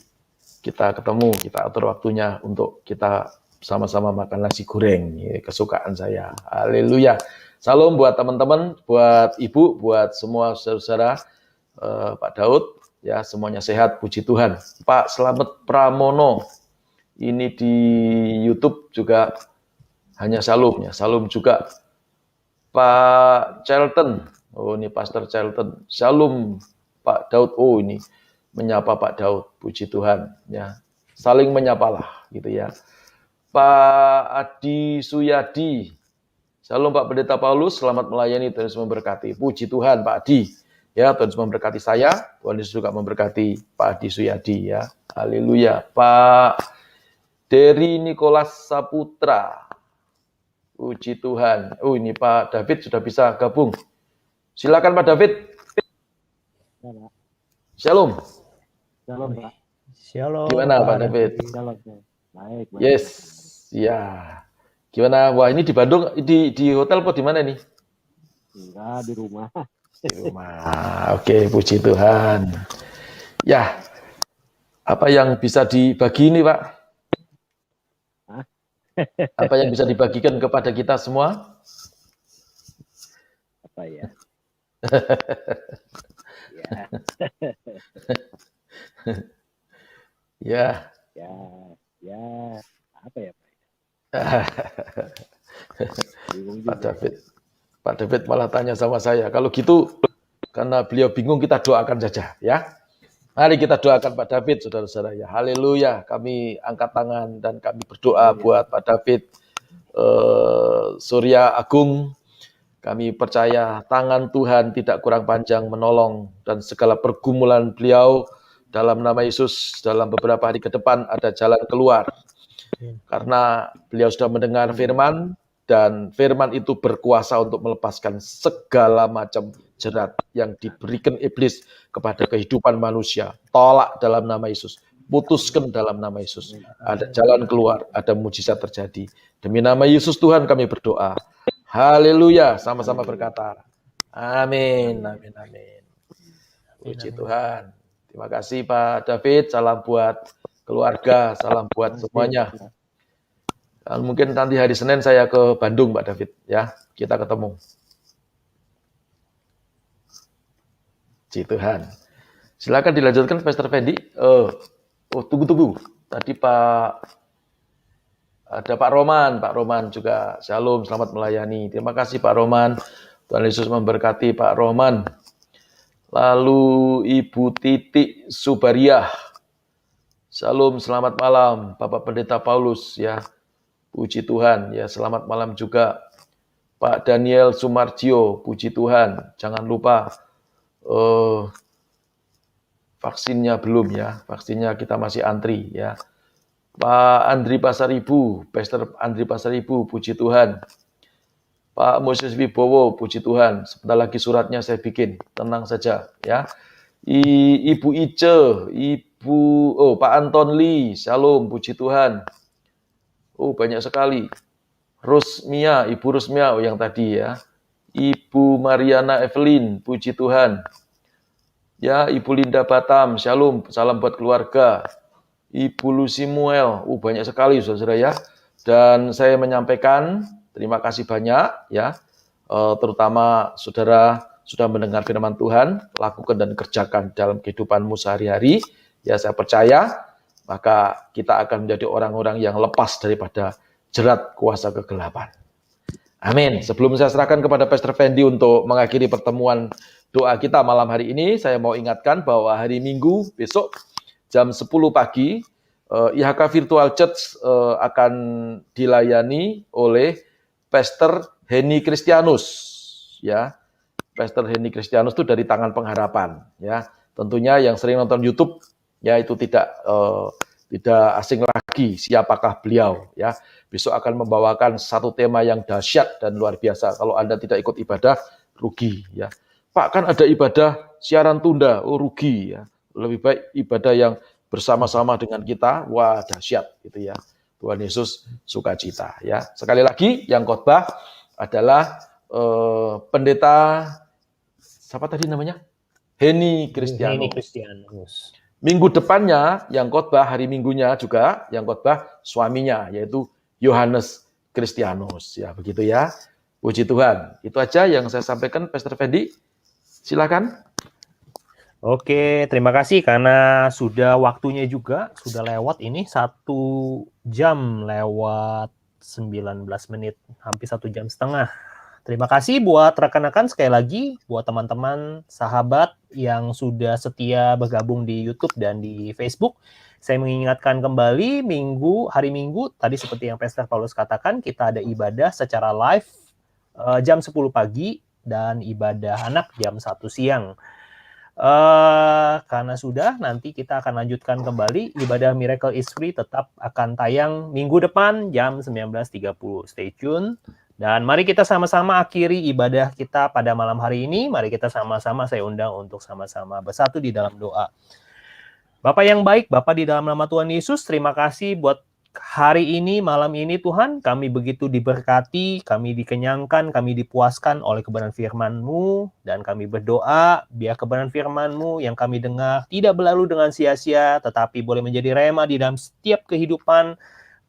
kita ketemu, kita atur waktunya untuk kita sama-sama makan nasi goreng, ya, kesukaan saya. Haleluya. Salam buat teman-teman, buat Ibu, buat semua saudara. Pak Daud, ya semuanya sehat, puji Tuhan. Pak Slamet Pramono, ini di YouTube juga hanya shalom ya, shalom juga. Pak Charlton, oh ini Pastor Charlton, shalom Pak Daud, oh ini menyapa Pak Daud, puji Tuhan ya, saling menyapalah gitu ya. Pak Adi Suyadi. Shalom Pak Pendeta Paulus, selamat melayani, Tuhan Yesus memberkati. Puji Tuhan Pak Adi. Ya, Tuhan Yesus memberkati saya, Tuhan Yesus juga memberkati Pak Adi Suyadi ya. Haleluya. Pak Dery Nicholas Saputra. Puji Tuhan. Oh, ini Pak David sudah bisa gabung. Silakan Pak David. Shalom. Shalom, Pak. Shalom. Gimana Pak David? Shalom. Baik. Yes. Ya. Gimana? Wah, ini di Bandung, di hotel apa di mana nih? Enggak, di rumah. Di rumah. Oke, puji Tuhan. Ya. Apa yang bisa dibagi ini, Pak? Apa yang bisa dibagikan kepada kita semua? Apa ya? Ya. Ya. Apa ya, Pak? Bingung Pak juga. Pak David malah tanya sama saya. Kalau gitu, karena beliau bingung, kita doakan saja, ya. Mari kita doakan Pak David, saudara-saudara. Ya, haleluya. Kami angkat tangan dan kami berdoa buat Pak David Surya Agung. Kami percaya tangan Tuhan tidak kurang panjang menolong dan segala pergumulan beliau dalam nama Yesus dalam beberapa hari ke depan ada jalan keluar. Karena beliau sudah mendengar firman dan firman itu berkuasa untuk melepaskan segala macam jerat yang diberikan iblis kepada kehidupan manusia. Tolak dalam nama Yesus. Putuskan dalam nama Yesus. Ada jalan keluar, ada mujizat terjadi. Demi nama Yesus Tuhan kami berdoa. Haleluya, sama-sama berkata. Amin, amin, amin. Puji Tuhan. Terima kasih Pak David, salam buat keluarga, salam buat semuanya. Dan mungkin nanti hari Senin saya ke Bandung Pak David, ya, kita ketemu. Puji Tuhan. Silakan dilanjutkan Pastor Fendi. Tunggu. Tadi ada Pak Roman juga. Shalom, selamat melayani. Terima kasih Pak Roman. Tuhan Yesus memberkati Pak Roman. Lalu Ibu Titik Subariah. Shalom, selamat malam Bapak Pendeta Paulus ya. Puji Tuhan ya, selamat malam juga Pak Daniel Sumarjo. Puji Tuhan. Jangan lupa vaksinnya belum ya. Vaksinnya kita masih antri ya. Pak Andri Pasaribu, Pastor Andri Pasaribu, puji Tuhan. Pak Moses Wibowo, puji Tuhan. Sebentar lagi suratnya saya bikin, tenang saja ya. Ibu Ice, Pak Anton Lee, Shalom, puji Tuhan. Banyak sekali. Ibu Rusmia, yang tadi ya. Ibu Mariana Evelyn, puji Tuhan. Ya, Ibu Linda Batam, Shalom, salam buat keluarga. Ibu Lucy Muel, banyak sekali saudara ya. Dan saya menyampaikan terima kasih banyak ya, terutama saudara sudah mendengar firman Tuhan, lakukan dan kerjakan dalam kehidupanmu sehari-hari. Ya saya percaya, maka kita akan menjadi orang-orang yang lepas daripada jerat kuasa kegelapan. Amin. Sebelum saya serahkan kepada Pastor Fendi untuk mengakhiri pertemuan doa kita malam hari ini, saya mau ingatkan bahwa hari Minggu besok jam 10 pagi, IHK Virtual Church akan dilayani oleh Pastor Henny Kristianus. Ya, Pastor Henny Kristianus itu dari Tangan Pengharapan. Ya, tentunya yang sering nonton YouTube, ya itu tidak asing lagi siapakah beliau. Ya, besok akan membawakan satu tema yang dahsyat dan luar biasa. Kalau Anda tidak ikut ibadah, rugi. Ya, Pak kan ada ibadah siaran tunda, rugi. Ya. Lebih baik ibadah yang bersama-sama dengan kita, wah dahsyat gitu ya. Tuhan Yesus sukacita ya. Sekali lagi yang khotbah adalah pendeta siapa tadi namanya? Henny Kristianus. Minggu depannya yang khotbah hari Minggunya juga yang khotbah suaminya yaitu Yohanes Kristianus ya, begitu ya. Puji Tuhan. Itu aja yang saya sampaikan Pastor Fendi. Silakan. Oke, terima kasih karena sudah waktunya juga, sudah lewat ini 1 jam lewat 19 menit, hampir 1 jam setengah. Terima kasih buat rekan-rekan sekali lagi, buat teman-teman, sahabat yang sudah setia bergabung di YouTube dan di Facebook. Saya mengingatkan kembali hari Minggu tadi seperti yang Pastor Paulus katakan, kita ada ibadah secara live jam 10 pagi dan ibadah anak jam 1 siang. Karena sudah, nanti kita akan lanjutkan kembali ibadah Miracle is Free tetap akan tayang minggu depan jam 19.30. Stay tune. Dan mari kita sama-sama akhiri ibadah kita pada malam hari ini. Mari kita sama-sama, saya undang untuk sama-sama bersatu di dalam doa. Bapak yang baik, Bapak di dalam nama Tuhan Yesus, terima kasih buat hari ini, malam ini Tuhan, kami begitu diberkati, kami dikenyangkan, kami dipuaskan oleh kebenaran firman-Mu, dan kami berdoa, biar kebenaran firman-Mu yang kami dengar tidak berlalu dengan sia-sia, tetapi boleh menjadi rema di dalam setiap kehidupan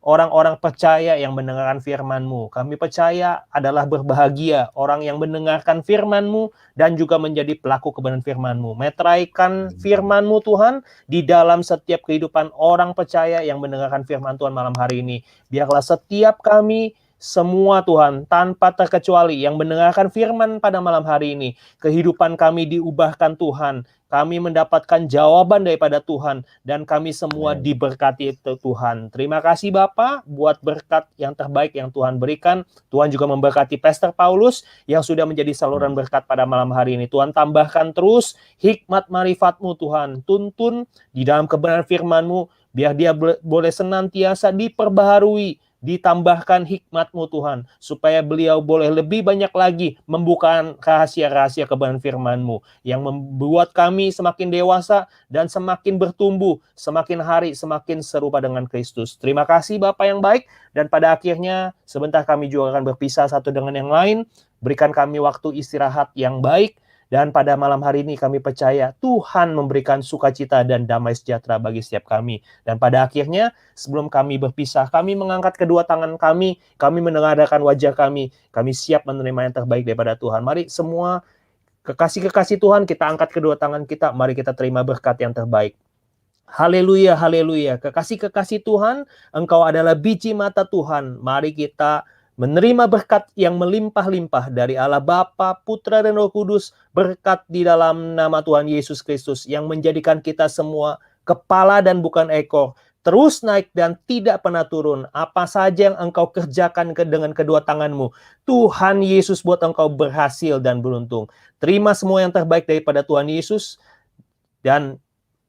orang-orang percaya yang mendengarkan firman-Mu. Kami percaya adalah berbahagia orang yang mendengarkan firman-Mu dan juga menjadi pelaku kebenaran firman-Mu. Meteraikan firman-Mu Tuhan di dalam setiap kehidupan orang percaya yang mendengarkan firman Tuhan malam hari ini. Biarlah setiap kami semua Tuhan, tanpa terkecuali yang mendengarkan firman pada malam hari ini, kehidupan kami diubahkan Tuhan. Kami mendapatkan jawaban daripada Tuhan dan kami semua diberkati Tuhan. Terima kasih Bapak buat berkat yang terbaik yang Tuhan berikan. Tuhan juga memberkati Pastor Paulus yang sudah menjadi saluran berkat pada malam hari ini. Tuhan tambahkan terus hikmat marifat-Mu Tuhan. Tuntun di dalam kebenaran firman-Mu biar dia boleh senantiasa diperbaharui, ditambahkan hikmat-Mu Tuhan, supaya beliau boleh lebih banyak lagi membuka rahasia-rahasia kebenaran firman-Mu yang membuat kami semakin dewasa dan semakin bertumbuh, semakin hari semakin serupa dengan Kristus. Terima kasih Bapak yang baik, dan pada akhirnya sebentar kami juga akan berpisah satu dengan yang lain. Berikan kami waktu istirahat yang baik. Dan pada malam hari ini kami percaya Tuhan memberikan sukacita dan damai sejahtera bagi setiap kami. Dan pada akhirnya sebelum kami berpisah, kami mengangkat kedua tangan kami menengadahkan wajah kami siap menerima yang terbaik daripada Tuhan. Mari semua kekasih-kekasih Tuhan, kita angkat kedua tangan kita, mari kita terima berkat yang terbaik. Haleluya, haleluya. Kekasih-kekasih Tuhan, Engkau adalah biji mata Tuhan. Mari kita menerima berkat yang melimpah-limpah dari Allah Bapa, Putra, dan Roh Kudus, berkat di dalam nama Tuhan Yesus Kristus yang menjadikan kita semua kepala dan bukan ekor, terus naik dan tidak pernah turun. Apa saja yang Engkau kerjakan dengan kedua tangan-Mu, Tuhan Yesus buat Engkau berhasil dan beruntung. Terima semua yang terbaik daripada Tuhan Yesus dan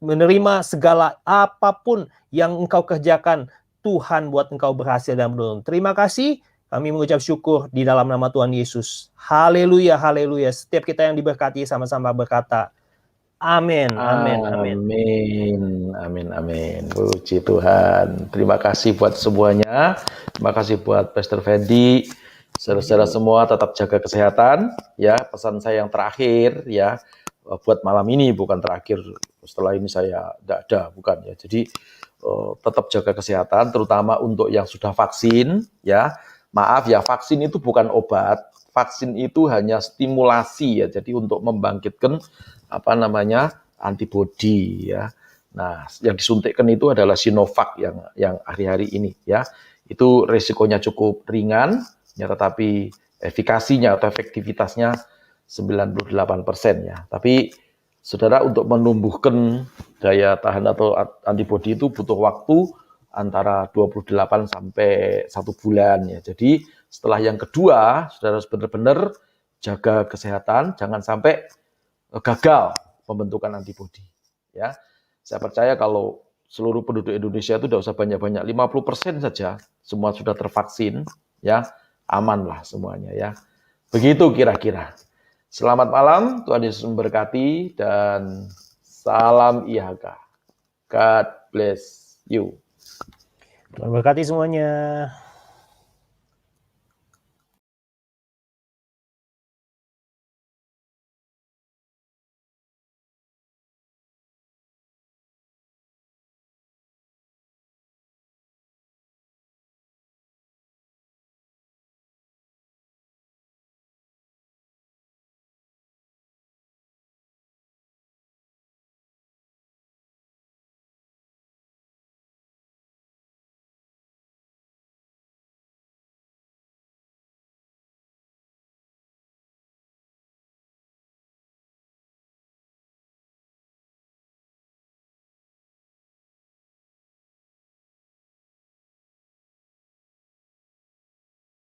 menerima segala apapun yang Engkau kerjakan, Tuhan buat Engkau berhasil dan beruntung. Terima kasih. Kami mengucap syukur di dalam nama Tuhan Yesus. Haleluya, haleluya. Setiap kita yang diberkati sama-sama berkata, amin, amin, amin. Amin, amin, amin. Puji Tuhan. Terima kasih buat semuanya. Terima kasih buat Pastor Fendi. Saudara-saudara semua tetap jaga kesehatan. Ya, pesan saya yang terakhir ya buat malam ini, bukan terakhir. Setelah ini saya tidak ada, bukan ya. Jadi tetap jaga kesehatan, terutama untuk yang sudah vaksin ya. Maaf ya, vaksin itu bukan obat. Vaksin itu hanya stimulasi ya. Jadi untuk membangkitkan antibodi ya. Nah, yang disuntikkan itu adalah Sinovac yang hari-hari ini ya. Itu resikonya cukup ringan ya, tetapi efikasinya atau efektivitasnya 98% ya. Tapi saudara, untuk menumbuhkan daya tahan atau antibodi itu butuh waktu antara 28 sampai 1 bulan ya. Jadi setelah yang kedua, saudara harus benar-benar jaga kesehatan, jangan sampai gagal pembentukan antibodi ya. Saya percaya kalau seluruh penduduk Indonesia itu tidak usah banyak-banyak, 50% saja semua sudah tervaksin ya, aman lah semuanya ya. Begitu kira-kira. Selamat malam, Tuhan Yesus memberkati dan salam IHK. God bless you. Tuhan berkati semuanya.